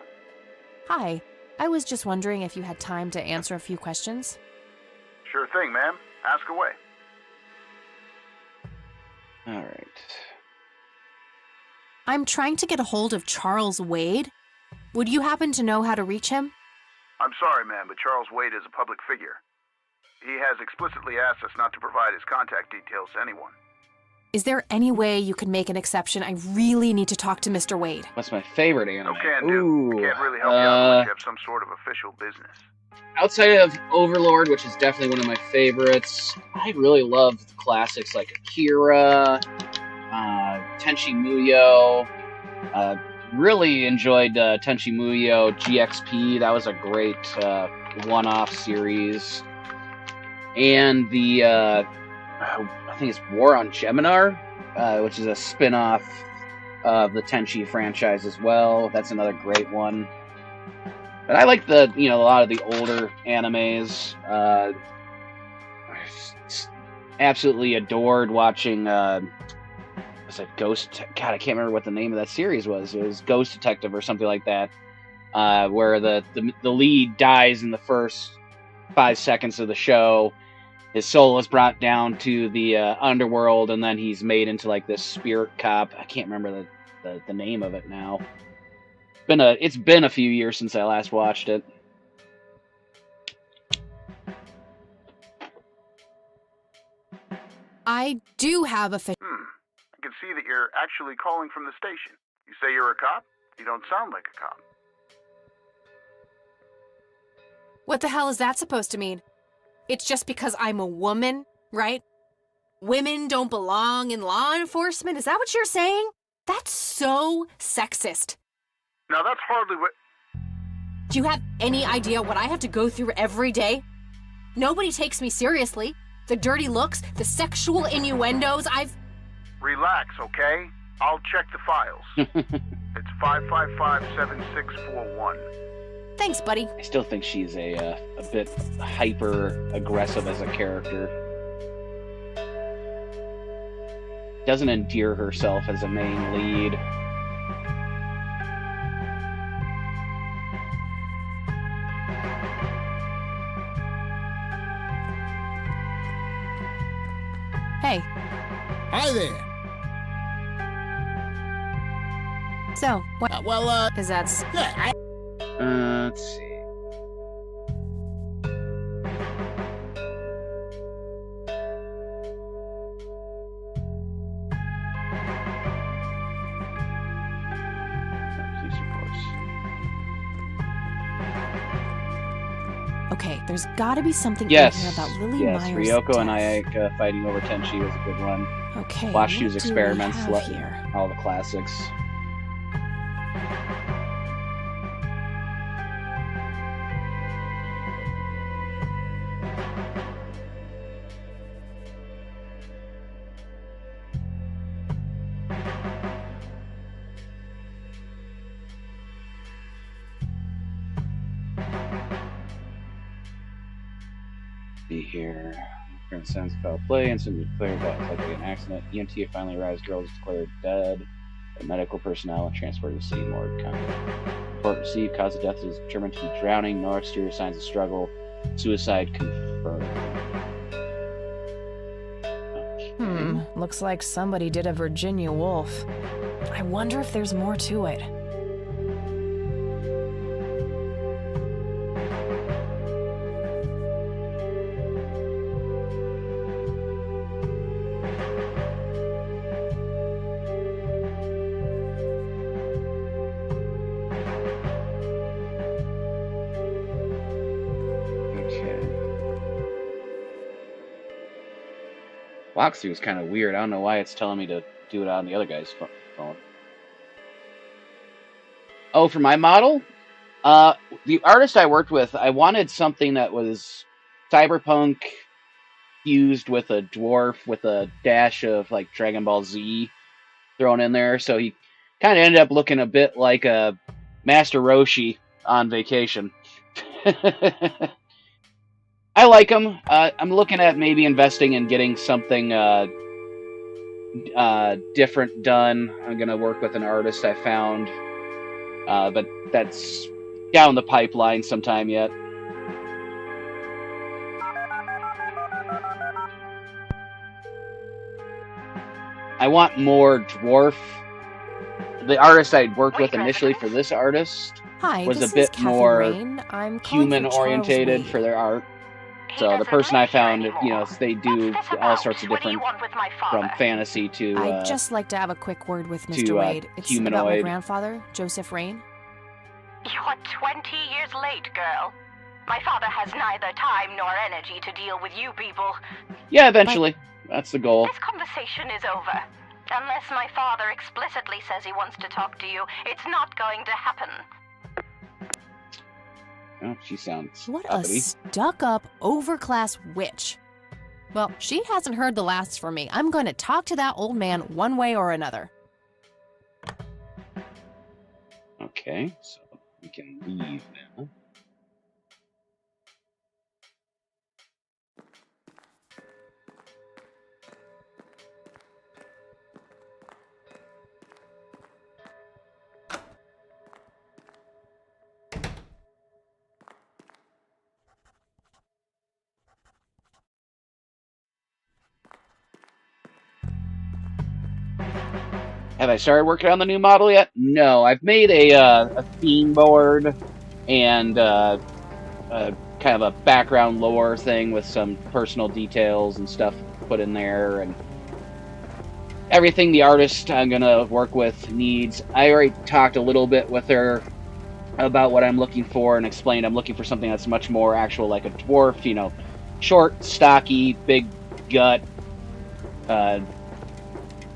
Hi, I was just wondering if you had time to answer a few questions. Sure thing, ma'am. Ask away. Alright. I'm trying to get a hold of Charles Wade. Would you happen to know how to reach him? I'm sorry, ma'am, but Charles Wade is a public figure. He has explicitly asked us not to provide his contact details to anyone. Is there any way you could make an exception? I really need to talk to Mr. Wade. What's my favorite anime? No can do. Can't really help you out unless you have some sort of official business. Outside of Overlord, which is definitely one of my favorites, I really love the classics like Akira, Tenchi Muyo. Really enjoyed Tenchi Muyo GXP. That was a great one-off series. And the, I think it's War on Geminar, which is a spin-off of the Tenchi franchise as well. That's another great one. But I like a lot of the older animes. Absolutely adored watching, was it Ghost? God, I can't remember what the name of that series was. It was Ghost Detective or something like that, where the lead dies in the first 5 seconds of the show. His soul is brought down to the underworld, and then he's made into like this spirit cop. I can't remember the name of it now. It's been a few years since I last watched it. I do have a I can see that you're actually calling from the station. You say you're a cop? You don't sound like a cop. What the hell is that supposed to mean? It's just because I'm a woman, right? Women don't belong in law enforcement? Is that what you're saying? That's so sexist. Now that's hardly what... Do you have any idea what I have to go through every day? Nobody takes me seriously. The dirty looks, the sexual innuendos, Relax, okay? I'll check the files. It's 555-7641. Thanks, buddy. I still think she's a bit hyper-aggressive as a character. Doesn't endear herself as a main lead. Hey. Hi there. So, what? Is that... Let's see. Okay, there's gotta be something Yes. in here about Lily Yes, Myers' Ryoko and death. Ayaka fighting over Tenchi was a good one. Okay, Watch what Shoes do we Experiments, have here? all the classics. See here. Current sense of foul play, instantly declared that it's likely an accident. EMT finally arrives, girl is declared dead. The medical personnel and transported to the scene morgue. Report received, cause of death is determined to be drowning, no exterior signs of struggle. Suicide confirmed. Looks like somebody did a Virginia Woolf. I wonder if there's more to it. Walkthrough is kind of weird. I don't know why it's telling me to do it on the other guy's phone. Oh, for my model? The artist I worked with, I wanted something that was cyberpunk fused with a dwarf with a dash of like Dragon Ball Z thrown in there. So he kind of ended up looking a bit like a Master Roshi on vacation. I like him. I'm looking at maybe investing in getting something different done. I'm going to work with an artist I found, but that's down the pipeline sometime yet. I want more dwarf. The artist I'd worked with initially for this artist was a bit more human-orientated for their art. So the person I found, you know, they do all sorts of different, from fantasy to I'd just like to have a quick word with Mr. Wade. It's about my humanoid. grandfather, Joseph Rain. You're 20 years late, girl. My father has neither time nor energy to deal with you people. Yeah, eventually. That's the goal. This conversation is over. Unless my father explicitly says he wants to talk to you, it's not going to happen. Oh, she sounds What uppity. a stuck-up, overclass witch. Well, she hasn't heard the last from me. I'm going to talk to that old man one way or another. Okay, so we can leave now. Have I started working on the new model yet? No, I've made a theme board and kind of a background lore thing with some personal details and stuff put in there, and everything the artist I'm gonna work with needs. I already talked a little bit with her about what I'm looking for and explained I'm looking for something that's much more actual, like a dwarf, you know, short, stocky, big gut.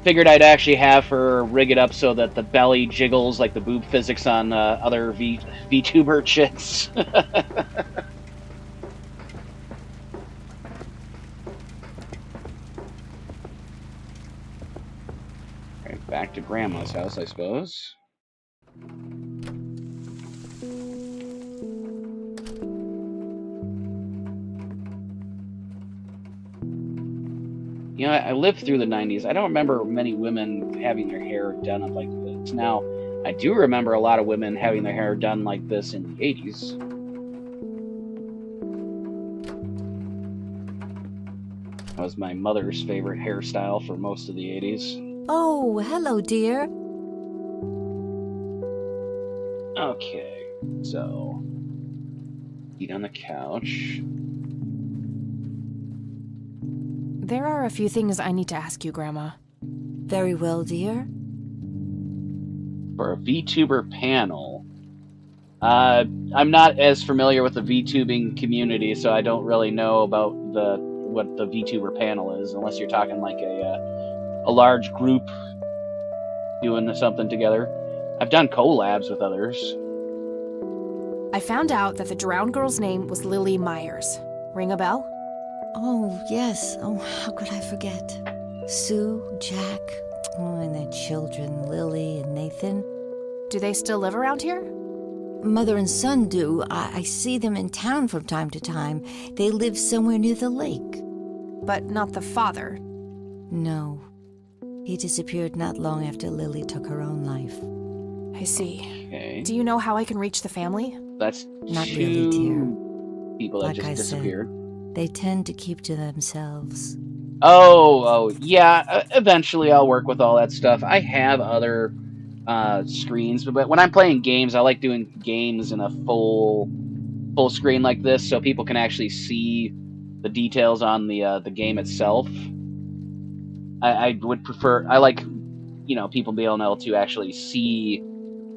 Figured I'd actually have her rig it up so that the belly jiggles like the boob physics on other VTuber chicks. Right, back to Grandma's house, I suppose. You know, I lived through the 90s. I don't remember many women having their hair done up like this. Now, I do remember a lot of women having their hair done like this in the 80s. That was my mother's favorite hairstyle for most of the 80s. Oh, hello, dear. Okay, so eat on the couch. There are a few things I need to ask you, Grandma. Very well, dear. For a VTuber panel, I'm not as familiar with the VTubing community, so I don't really know about what the VTuber panel is, unless you're talking like a large group doing something together. I've done collabs with others. I found out that the drowned girl's name was Lily Myers. Ring a bell? Oh, yes. Oh, how could I forget? Sue, Jack, and their children, Lily and Nathan. Do they still live around here? Mother and son do. I see them in town from time to time. They live somewhere near the lake. But not the father? No. He disappeared not long after Lily took her own life. I see. Okay. Do you know how I can reach the family? That's Not two really, dear. people that Like just I disappeared. said, they tend to keep to themselves. Oh, yeah. Eventually, I'll work with all that stuff. I have other screens, but when I'm playing games, I like doing games in a full screen like this, so people can actually see the details on the game itself. I would prefer. I like, people being able to actually see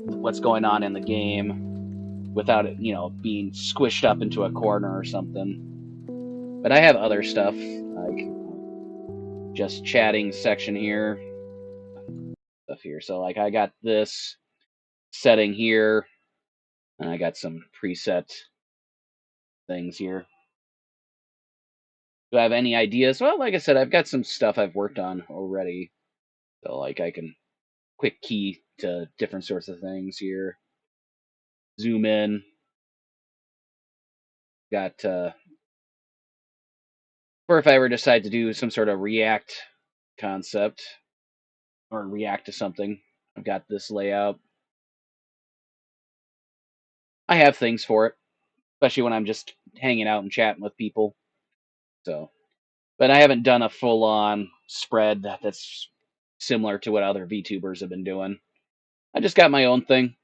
what's going on in the game without it, being squished up into a corner or something. But I have other stuff, like just chatting section here, stuff here. So like I got this setting here, and I got some preset things here. Do I have any ideas? Well, like I said, I've got some stuff I've worked on already. So like I can quick key to different sorts of things here. Zoom in. Got or if I ever decide to do some sort of React concept or react to something, I've got this layout. I have things for it, especially when I'm just hanging out and chatting with people. So, but I haven't done a full-on spread that's similar to what other VTubers have been doing. I just got my own thing.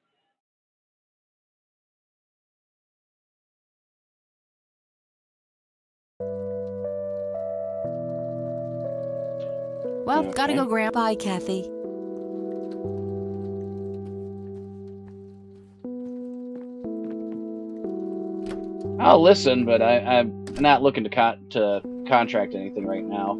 Well, gotta go, Graham. Bye, Kathy. I'll listen, but I'm not looking to contract anything right now.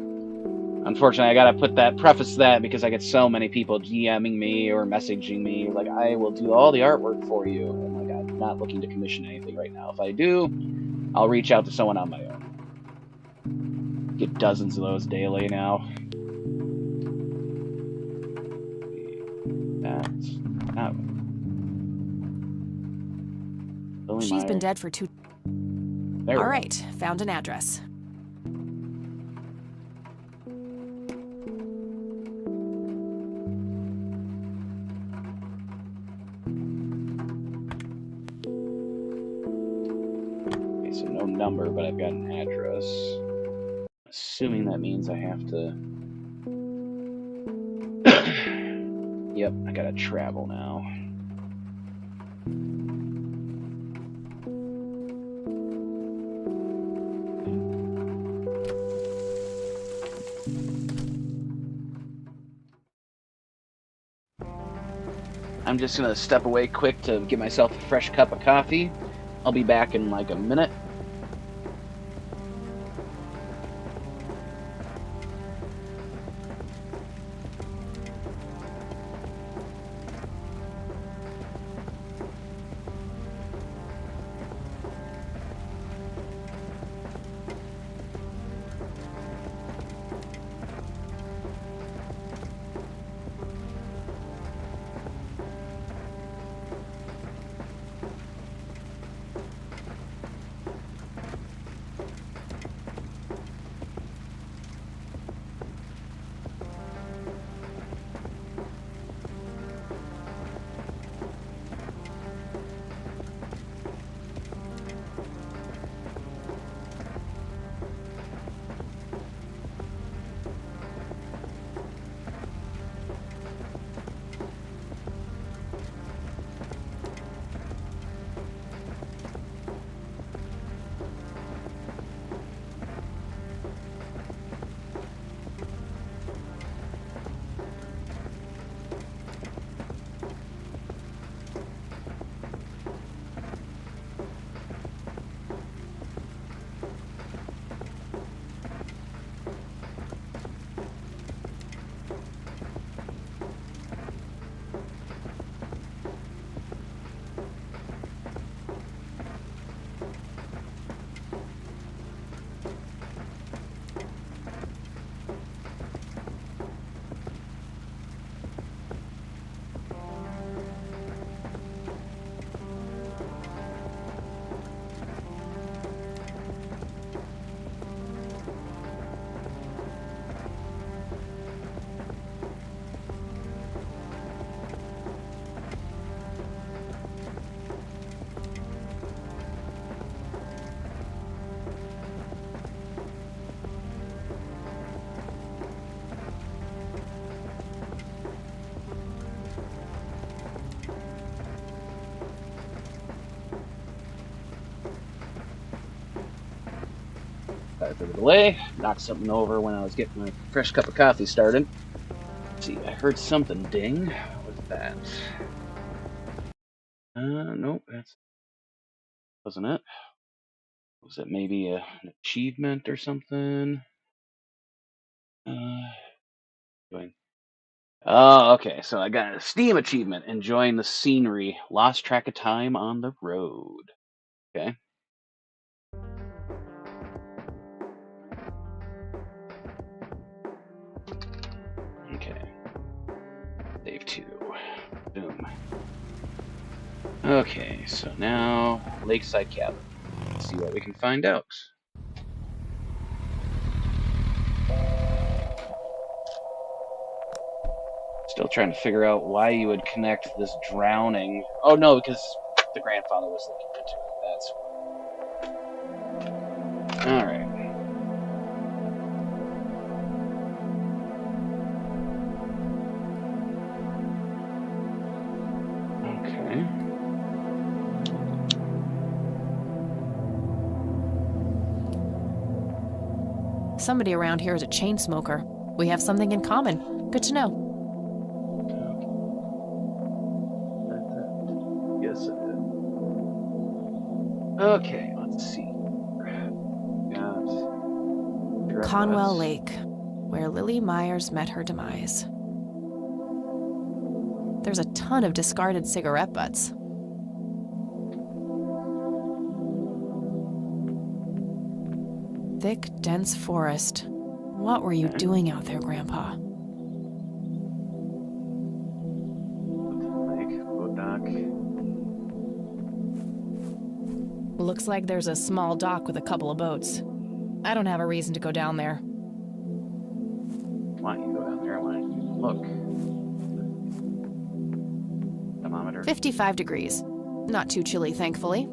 Unfortunately, I gotta preface that because I get so many people DMing me or messaging me like, I will do all the artwork for you. And like, I'm not looking to commission anything right now. If I do, I'll reach out to someone on my own. Get dozens of those daily now. That's not. She's been dead for 2. There All right, found an address. Okay, so no number, but I've got an address. Assuming that means I have to. Yep, I gotta travel now. I'm just gonna step away quick to get myself a fresh cup of coffee. I'll be back in like a minute. Sorry for the delay. Knocked something over when I was getting my fresh cup of coffee started. Let's see, I heard something ding. What was that? Nope, that wasn't it. Was it maybe an achievement or something? Doing. Oh, okay. So I got a Steam achievement. Enjoying the scenery. Lost track of time on the road. Okay. Okay. Save 2. Boom. Okay, so now Lakeside Cabin. Let's see what we can find out. Still trying to figure out why you would connect this drowning. Oh no, because the grandfather was looking into it. That's why. Alright. Okay. Somebody around here is a chain smoker. We have something in common. Good to know. Yes, it did. Okay, let's see. Got Conwell Lake, where Lily Myers met her demise. There's a ton of discarded cigarette butts. Thick, dense forest. What were you doing out there, Grandpa? Looks like there's a small dock with a couple of boats. I don't have a reason to go down there. Why don't you go down there? Why don't you look? Thermometer. 55 degrees. Not too chilly, thankfully.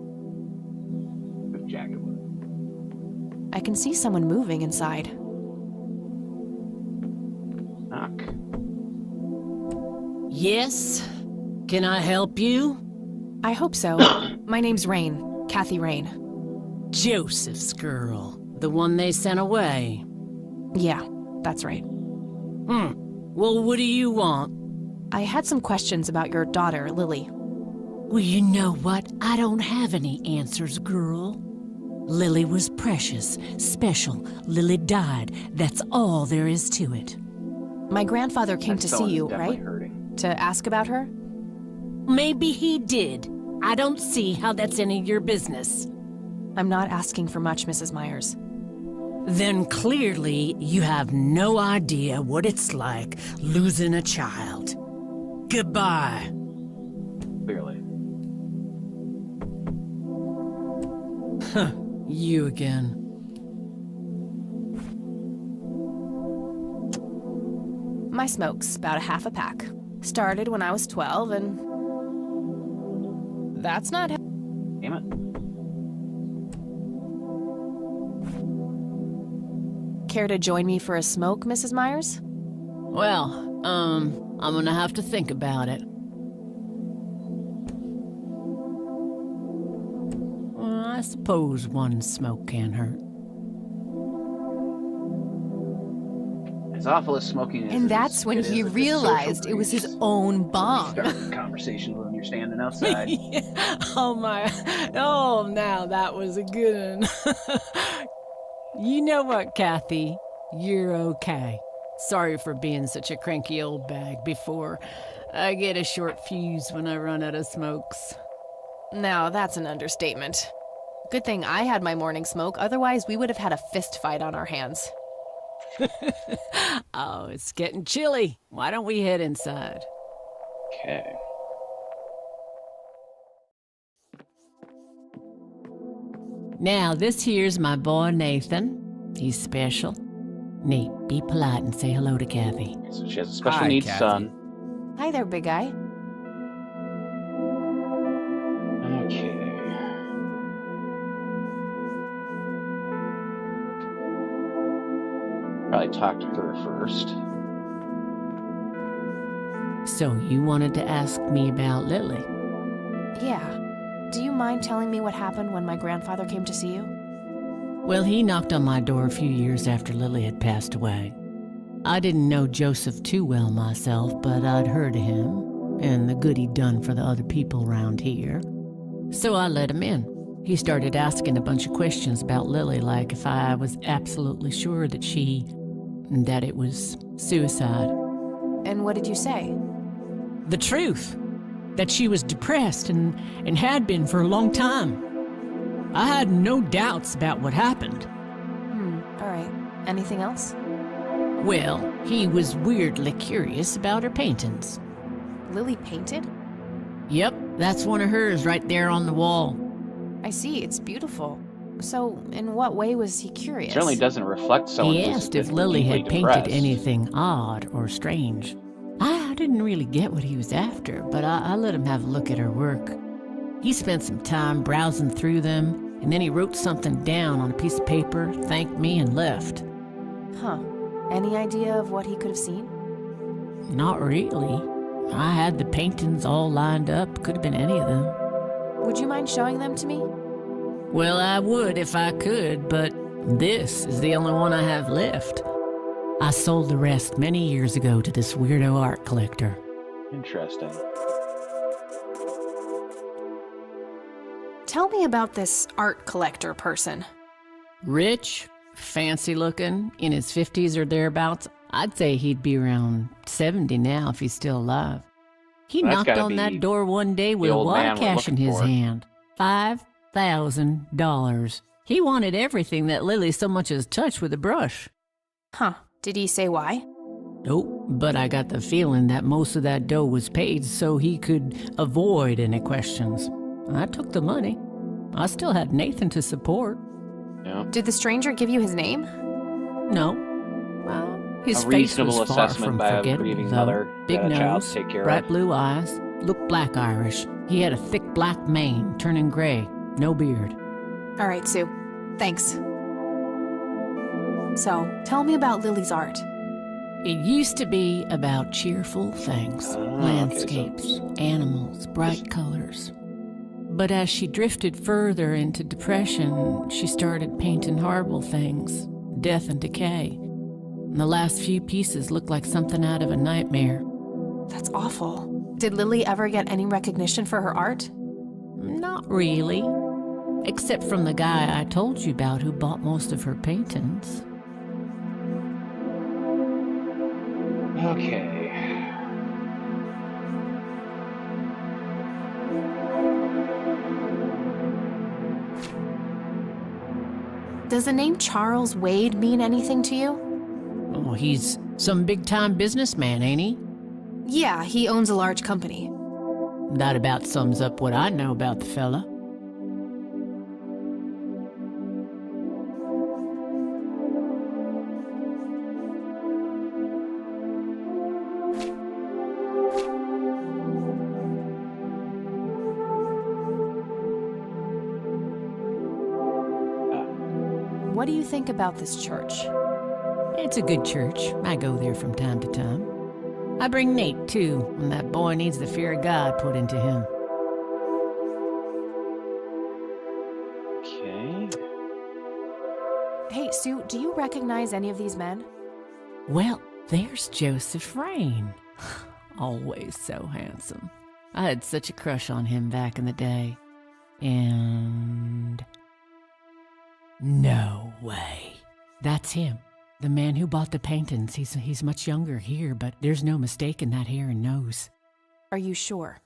Good jacket. I can see someone moving inside. Knock. Yes? Can I help you? I hope so. My name's Rain. Kathy Rain. Joseph's girl. The one they sent away. Yeah, that's right. Well, what do you want? I had some questions about your daughter, Lily. Well, you know what? I don't have any answers, girl. Lily was precious, special. Lily died. That's all there is to it. My grandfather came to see you, right? To ask about her? Maybe he did. I don't see how that's any of your business. I'm not asking for much, Mrs. Myers. Then clearly you have no idea what it's like losing a child. Goodbye. Clearly. Huh, you again. My smoke's about a half a pack. Started when I was 12 and... That's not... Damn it. Care to join me for a smoke, Mrs. Myers? Well, I'm gonna have to think about it. Well, I suppose one smoke can't hurt. As awful as smoking is. And that's when he realized it was his own bong. Start conversations when you're standing outside. Oh my, oh now that was a good one. You know what, Kathy? You're okay. Sorry for being such a cranky old bag before. I get a short fuse when I run out of smokes. Now, that's an understatement. Good thing I had my morning smoke, otherwise we would have had a fist fight on our hands. Oh, it's getting chilly. Why don't we head inside? Okay. Now, this here's my boy Nathan. He's special. Nate, be polite and say hello to Kathy. So she has a special needs son. Hi there, big guy. Okay. Probably talk to her first. So you wanted to ask me about Lily? Yeah. Do you mind telling me what happened when my grandfather came to see you? Well, he knocked on my door a few years after Lily had passed away. I didn't know Joseph too well myself, but I'd heard of him and the good he'd done for the other people around here. So I let him in. He started asking a bunch of questions about Lily, like if I was absolutely sure that it was suicide. And what did you say? The truth. That she was depressed and had been for a long time. I had no doubts about what happened. All right. Anything else? Well, he was weirdly curious about her paintings. Lily painted? Yep, that's one of hers right there on the wall. I see, it's beautiful. So, in what way was he curious? Certainly doesn't reflect someone He who's asked if been Lily deeply had depressed. painted anything odd or strange. I didn't really get what he was after, but I let him have a look at her work. He spent some time browsing through them, and then he wrote something down on a piece of paper, thanked me, and left. Huh. Any idea of what he could have seen? Not really. I had the paintings all lined up. Could have been any of them. Would you mind showing them to me? Well, I would if I could, but this is the only one I have left. I sold the rest many years ago to this weirdo art collector. Interesting. Tell me about this art collector person. Rich, fancy looking, in his 50s or thereabouts. I'd say he'd be around 70 now if he's still alive. He That's knocked gotta on be that door one day with the a old wad man of we're cash in looking his for. hand. $5,000. He wanted everything that Lily so much as touched with a brush. Huh. Did he say why? Nope, but I got the feeling that most of that dough was paid so he could avoid any questions. I took the money. I still had Nathan to support. Yeah. Did the stranger give you his name? No. Well, his A face reasonable was far assessment from by a forgettable, grieving though. mother Big that a child nose, take care bright of. blue eyes, looked black Irish. He had a thick black mane, turning gray, no beard. All right, Sue. Thanks. So, tell me about Lily's art. It used to be about cheerful things, landscapes, animals, bright colors. But as she drifted further into depression, she started painting horrible things, death and decay. And the last few pieces looked like something out of a nightmare. That's awful. Did Lily ever get any recognition for her art? Not really. Except from the guy I told you about who bought most of her paintings. Okay. Does the name Charles Wade mean anything to you? Oh, he's some big-time businessman, ain't he? Yeah, he owns a large company. That about sums up what I know about the fella. What do you think about this church? It's a good church. I go there from time to time. I bring Nate, too, when that boy needs the fear of God put into him. Okay. Hey, Sue, do you recognize any of these men? Well, there's Joseph Rain. Always so handsome. I had such a crush on him back in the day. And... no way. That's him. The man who bought the paintings. He's much younger here, but there's no mistaking that hair and nose. Are you sure?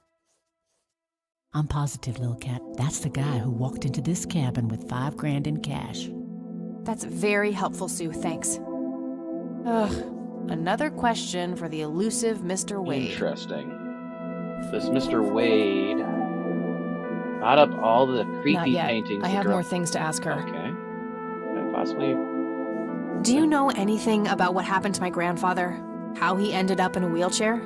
I'm positive, little cat. That's the guy who walked into this cabin with $5,000 in cash. That's very helpful, Sue. Thanks. Ugh. Another question for the elusive Mr. Wade. Interesting. This Mr. Wade bought up all the creepy Not yet. paintings. I that have drove- more things to ask her. Okay. And possibly. Do you know anything about what happened to my grandfather? How he ended up in a wheelchair?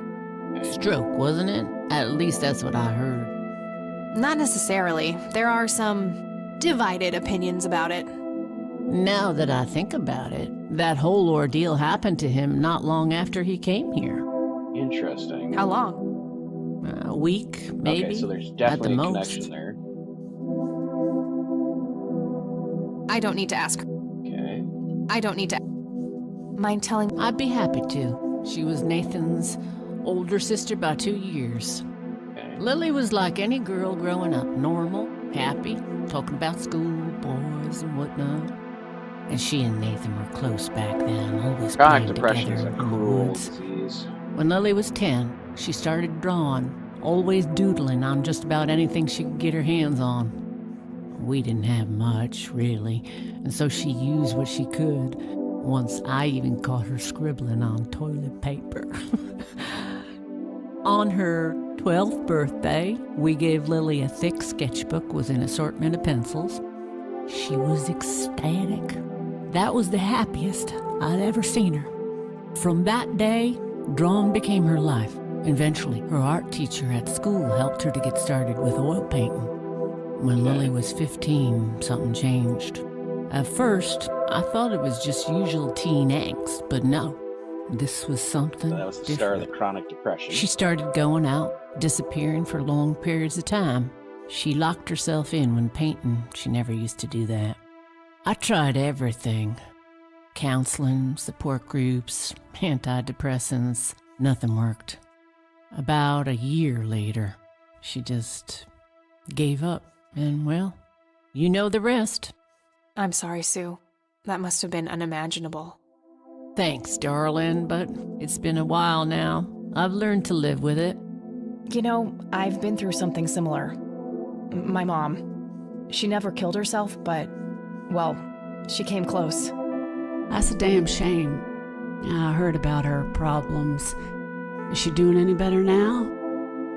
Stroke, wasn't it? At least that's what I heard. Not necessarily. There are some divided opinions about it. Now that I think about it, that whole ordeal happened to him not long after he came here. Interesting. How long? A week, maybe. Okay, so there's at the definitely a most. connection there. I don't need to ask her. Okay. I don't need to. Mind telling? I'd be happy to. She was Nathan's older sister by 2 years. Okay. Lily was like any girl growing up, normal, happy, talking about school, boys, and whatnot. And she and Nathan were close back then, always Chronic playing depression is together a in the cruel woods. disease. When Lily was 10, she started drawing, always doodling on just about anything she could get her hands on. We didn't have much, really, and so she used what she could. Once I even caught her scribbling on toilet paper. On her 12th birthday, we gave Lily a thick sketchbook with an assortment of pencils. She was ecstatic. That was the happiest I'd ever seen her. From that day, drawing became her life. Eventually, her art teacher at school helped her to get started with oil painting. When Lily was 15, something changed. At first, I thought it was just usual teen angst, but no. This was something So that was the different. start of the chronic depression. She started going out, disappearing for long periods of time. She locked herself in when painting. She never used to do that. I tried everything. Counseling, support groups, antidepressants. Nothing worked. About a year later, she just gave up. And, well, you know the rest. I'm sorry, Sue. That must have been unimaginable. Thanks, darling, but it's been a while now. I've learned to live with it. You know, I've been through something similar. My mom. She never killed herself, but, well, she came close. That's a damn shame. I heard about her problems. Is she doing any better now?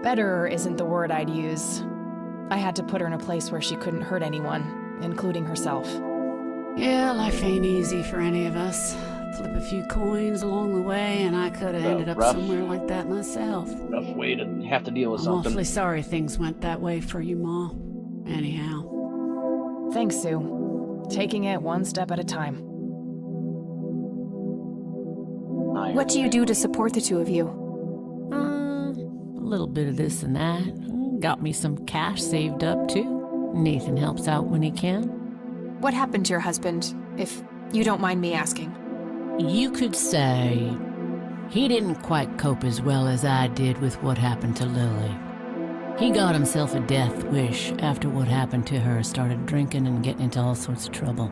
Better isn't the word I'd use. I had to put her in a place where she couldn't hurt anyone, including herself. Yeah, life ain't easy for any of us. Flip a few coins along the way, and I could have ended up rough. somewhere like that myself. Rough way to have to deal with I'm something. awfully sorry things went that way for you, Ma. Anyhow. Thanks, Sue. Taking it one step at a time. What do you do to support the two of you? A little bit of this and that. Got me some cash saved up, too. Nathan helps out when he can. What happened to your husband, if you don't mind me asking? You could say he didn't quite cope as well as I did with what happened to Lily. He got himself a death wish after what happened to her, started drinking and getting into all sorts of trouble.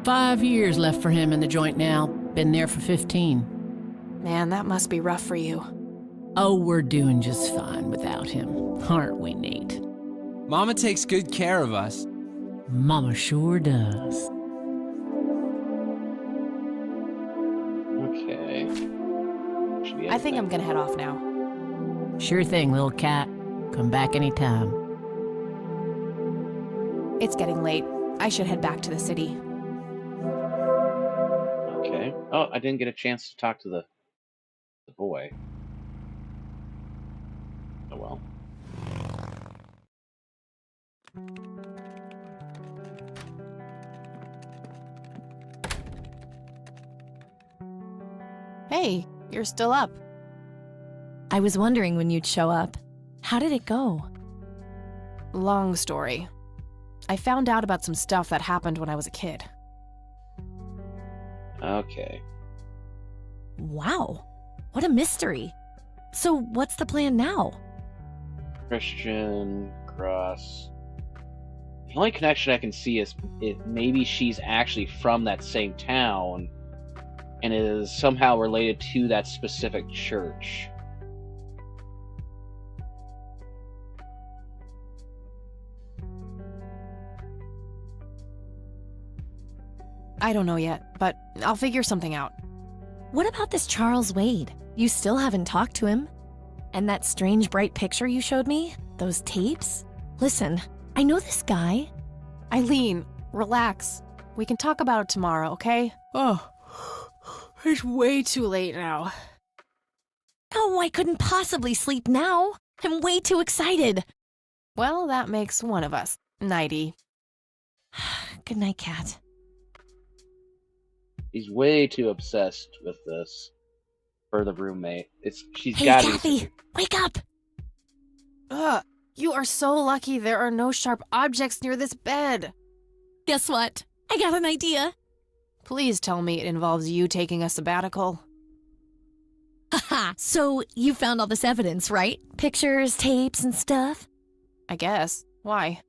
5 years left for him in the joint now. Been there for 15. Man, that must be rough for you. Oh, we're doing just fine without him. Aren't we, Nate? Mama takes good care of us. Mama sure does. Okay. I think I'm gonna head off now. Sure thing, little cat. Come back anytime. It's getting late. I should head back to the city. Okay. Oh, I didn't get a chance to talk to the boy. Oh well. Hey, you're still up. I was wondering when you'd show up. How did it go? Long story. I found out about some stuff that happened when I was a kid. Okay. Wow, what a mystery. So what's the plan now? Christian Cross. The only connection I can see is maybe she's actually from that same town and is somehow related to that specific church. I don't know yet, but I'll figure something out. What about this Charles Wade? You still haven't talked to him. And that strange bright picture you showed me? Those tapes? Listen, I know this guy. Eileen, relax. We can talk about it tomorrow, okay? Oh, it's way too late now. Oh, I couldn't possibly sleep now. I'm way too excited. Well, that makes one of us. Nighty. Good night, Kat. He's way too obsessed with this for the roommate. She's Hey, gotta Kathy, wake up! You are so lucky there are no sharp objects near this bed. Guess what? I got an idea. Please tell me it involves you taking a sabbatical. Haha, so you found all this evidence, right? Pictures, tapes, and stuff? I guess. Why?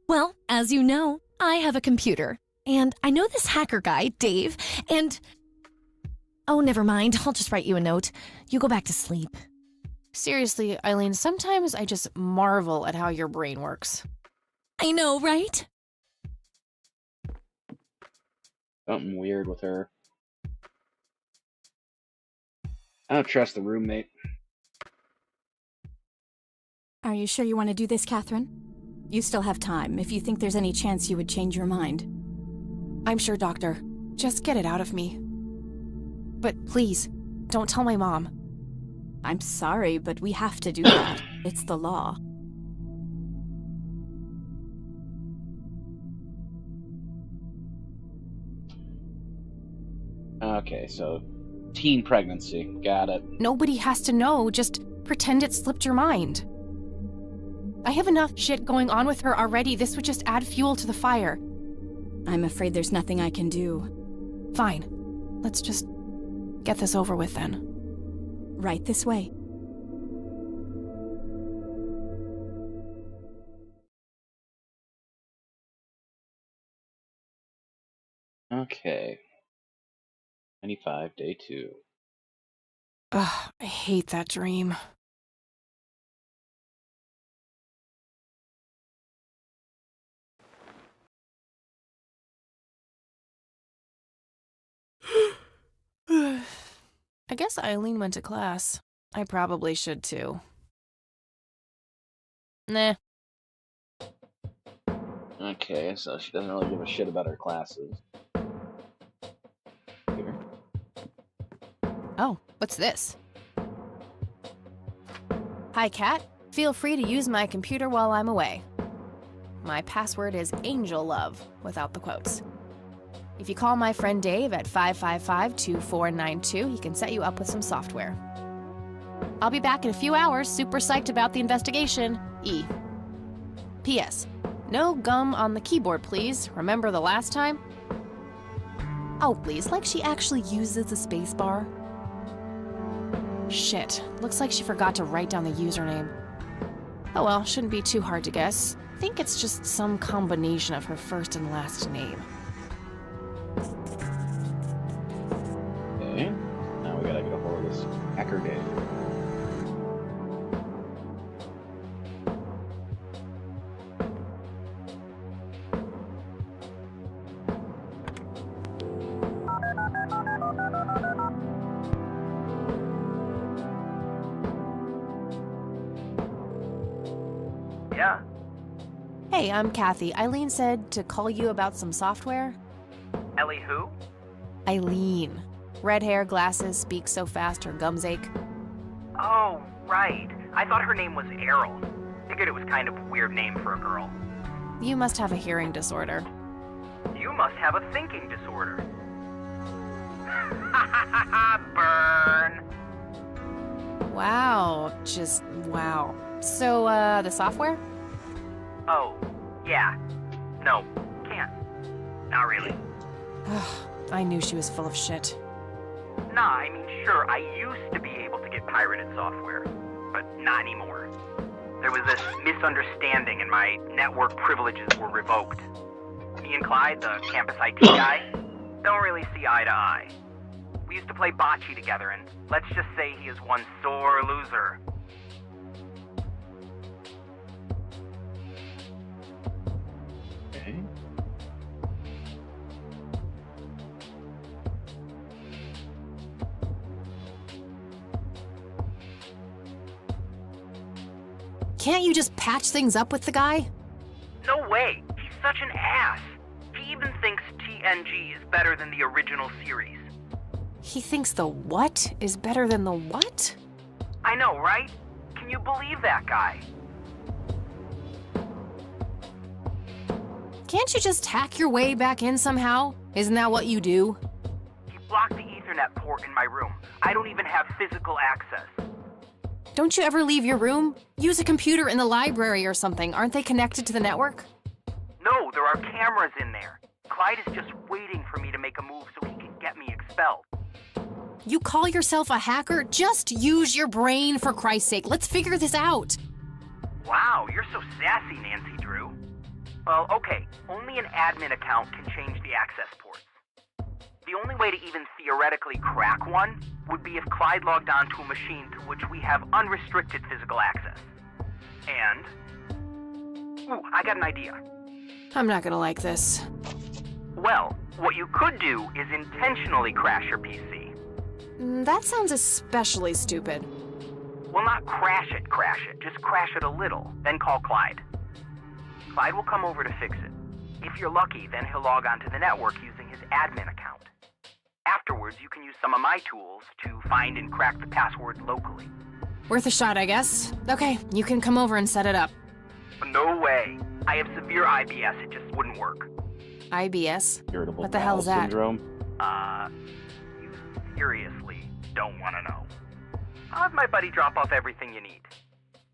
Well, as you know, I have a computer. And I know this hacker guy, Dave, and... Oh, never mind. I'll just write you a note. You go back to sleep. Seriously, Eileen, sometimes I just marvel at how your brain works. I know, right? Something weird with her. I don't trust the roommate. Are you sure you want to do this, Catherine? You still have time, if you think there's any chance you would change your mind. I'm sure, Doctor. Just get it out of me. But please, don't tell my mom. I'm sorry, but we have to do that. It's the law. Okay, so teen pregnancy. Got it. Nobody has to know. Just pretend it slipped your mind. I have enough shit going on with her already. This would just add fuel to the fire. I'm afraid there's nothing I can do. Fine. Let's just get this over with then. Right this way. Okay. 95, day 2. Ugh, I hate that dream. I guess Eileen went to class. I probably should too. Nah. Okay, so she doesn't really give a shit about her classes. Here. Oh, what's this? Hi, Kat. Feel free to use my computer while I'm away. My password is AngelLove, without the quotes. If you call my friend Dave at 555-2492, he can set you up with some software. I'll be back in a few hours, super psyched about the investigation. E. P.S. No gum on the keyboard, please. Remember the last time? Oh, please, like she actually uses the spacebar. Shit, looks like she forgot to write down the username. Oh well, shouldn't be too hard to guess. I think it's just some combination of her first and last name. Okay, now we gotta get a hold of this hacker Dave. Yeah? Hey, I'm Kathy. Eileen said to call you about some software. Ellie who? Eileen. Red hair, glasses, speaks so fast her gums ache. Oh, right. I thought her name was Errol. Figured it was kind of a weird name for a girl. You must have a hearing disorder. You must have a thinking disorder. Burn. Wow, just wow. So, the software? Oh, yeah. No, can't. Not really. I knew she was full of shit. Nah, I mean, sure, I used to be able to get pirated software, but not anymore. There was this misunderstanding and my network privileges were revoked. Me and Clyde, the campus IT guy, don't really see eye to eye. We used to play bocce together, and let's just say he is one sore loser. Okay. Can't you just patch things up with the guy? No way! He's such an ass! He even thinks TNG is better than the original series. He thinks the what is better than the what? I know, right? Can you believe that guy? Can't you just hack your way back in somehow? Isn't that what you do? He blocked the Ethernet port in my room. I don't even have physical access. Don't you ever leave your room? Use a computer in the library or something. Aren't they connected to the network? No, there are cameras in there. Clyde is just waiting for me to make a move so he can get me expelled. You call yourself a hacker? Just use your brain, for Christ's sake. Let's figure this out. Wow, you're so sassy, Nancy Drew. Well, okay, only an admin account can change the access ports. The only way to even theoretically crack one would be if Clyde logged onto a machine to which we have unrestricted physical access. And... ooh, I got an idea. I'm not gonna like this. Well, what you could do is intentionally crash your PC. That sounds especially stupid. Well, not crash it, just crash it a little, then call Clyde. Clyde will come over to fix it. If you're lucky, then he'll log onto the network using his admin account. Afterwards, you can use some of my tools to find and crack the password locally. Worth a shot, I guess. Okay, you can come over and set it up. No way. I have severe IBS, it just wouldn't work. IBS? Irritable What the hell is that? syndrome. You seriously don't want to know. I'll have my buddy drop off everything you need.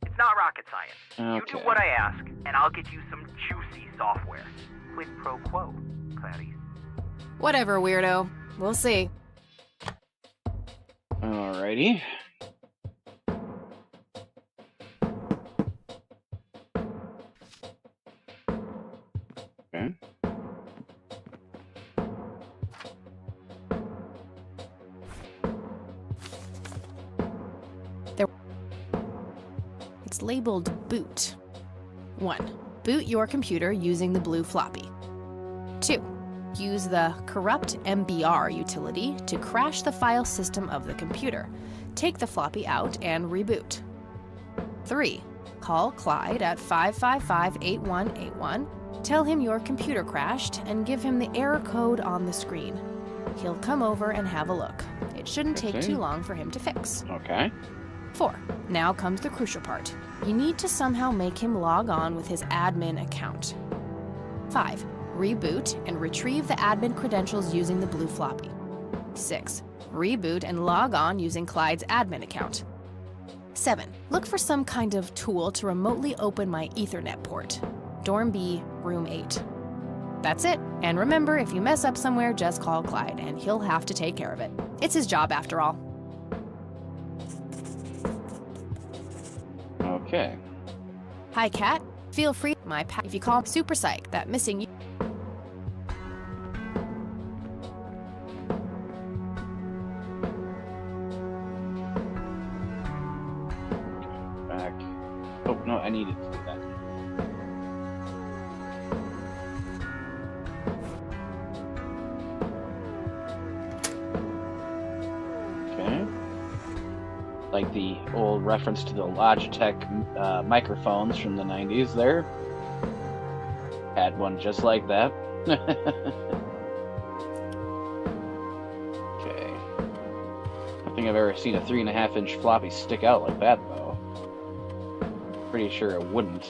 It's not rocket science. Okay. You do what I ask, and I'll get you some juicy software. Quid pro quo, Clarice. Whatever, weirdo. We'll see. Alrighty. Okay. It's labeled boot. 1. Boot your computer using the blue floppy. 2. Use the corrupt MBR utility to crash the file system of the computer. Take the floppy out and reboot. 3. Call Clyde at 555-8181. Tell him your computer crashed and give him the error code on the screen. He'll come over and have a look. It shouldn't take too long for him to fix. Okay. 4. Now comes the crucial part. You need to somehow make him log on with his admin account. 5. Reboot and retrieve the admin credentials using the blue floppy. 6. Reboot and log on using Clyde's admin account. 7. Look for some kind of tool to remotely open my Ethernet port. Dorm B, room 8. That's it. And remember, if you mess up somewhere, just call Clyde, and he'll have to take care of it. It's his job, after all. Okay. Hi, Kat. Feel free my if you call Super Psych, that missing you. Back. Oh, no, I needed to do that. Okay. Like the old reference to the Logitech microphones from the 90s there. Had one just like that. Okay. I don't think I've ever seen a 3.5-inch floppy stick out like that, though. Pretty sure it wouldn't.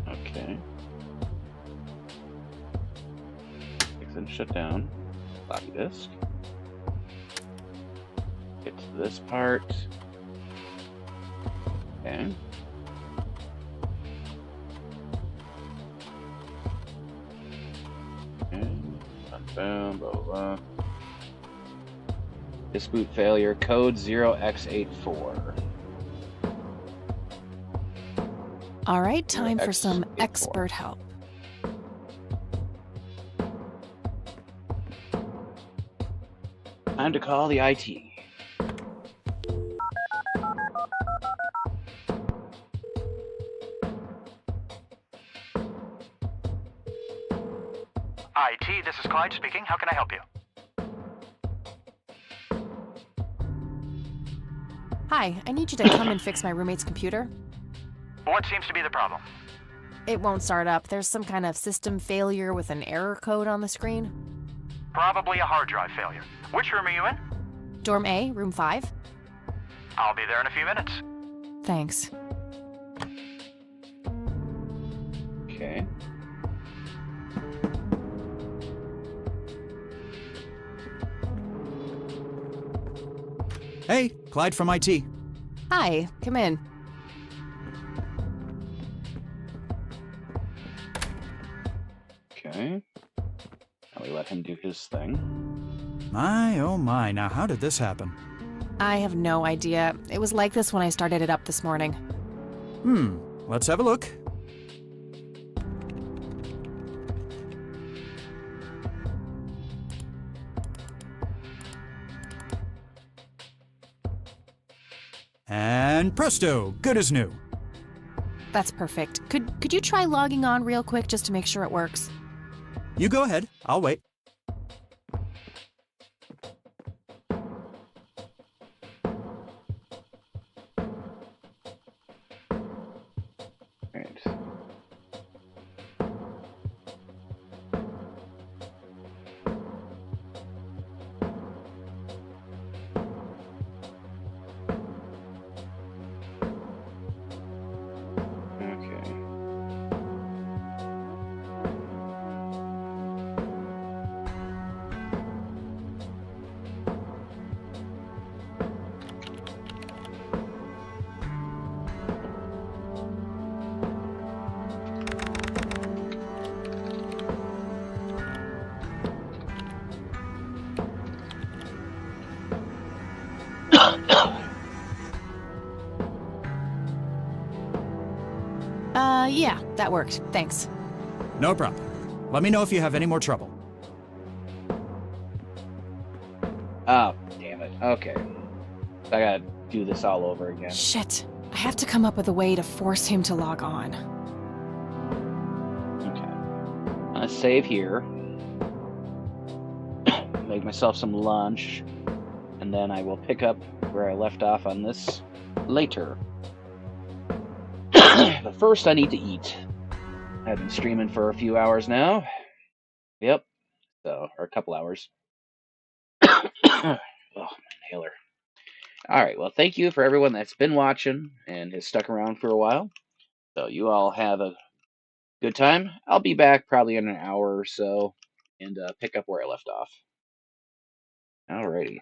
Okay. Fix and shut down. Floppy disk. Get to this part. Okay. Boom, blah, blah, blah. Disk boot failure, code 0x84. All right, time for some expert help. Time to call the IT. IT, this is Clyde speaking. How can I help you? Hi, I need you to come and fix my roommate's computer. What seems to be the problem? It won't start up. There's some kind of system failure with an error code on the screen. Probably a hard drive failure. Which room are you in? Dorm A, room 5. I'll be there in a few minutes. Thanks. Okay. Hey, Clyde from IT. Hi, come in. Okay. Now we let him do his thing. My, oh my, now how did this happen? I have no idea. It was like this when I started it up this morning. Let's have a look. And presto, good as new. That's perfect. Could you try logging on real quick just to make sure it works? You go ahead, I'll wait. Right. Okay. Yeah, that worked. Thanks. No problem. Let me know if you have any more trouble. Oh, damn it. Okay. I gotta do this all over again. Shit. I have to come up with a way to force him to log on. Okay. I'm gonna save here. Make myself some lunch. And then I will pick up where I left off on this later. But first I need to eat. I've been streaming for a few hours now. Yep. So, or a couple hours. Oh, my inhaler. Alright, well, thank you for everyone that's been watching and has stuck around for a while. So, you all have a good time. I'll be back probably in an hour or so and pick up where I left off. Alrighty.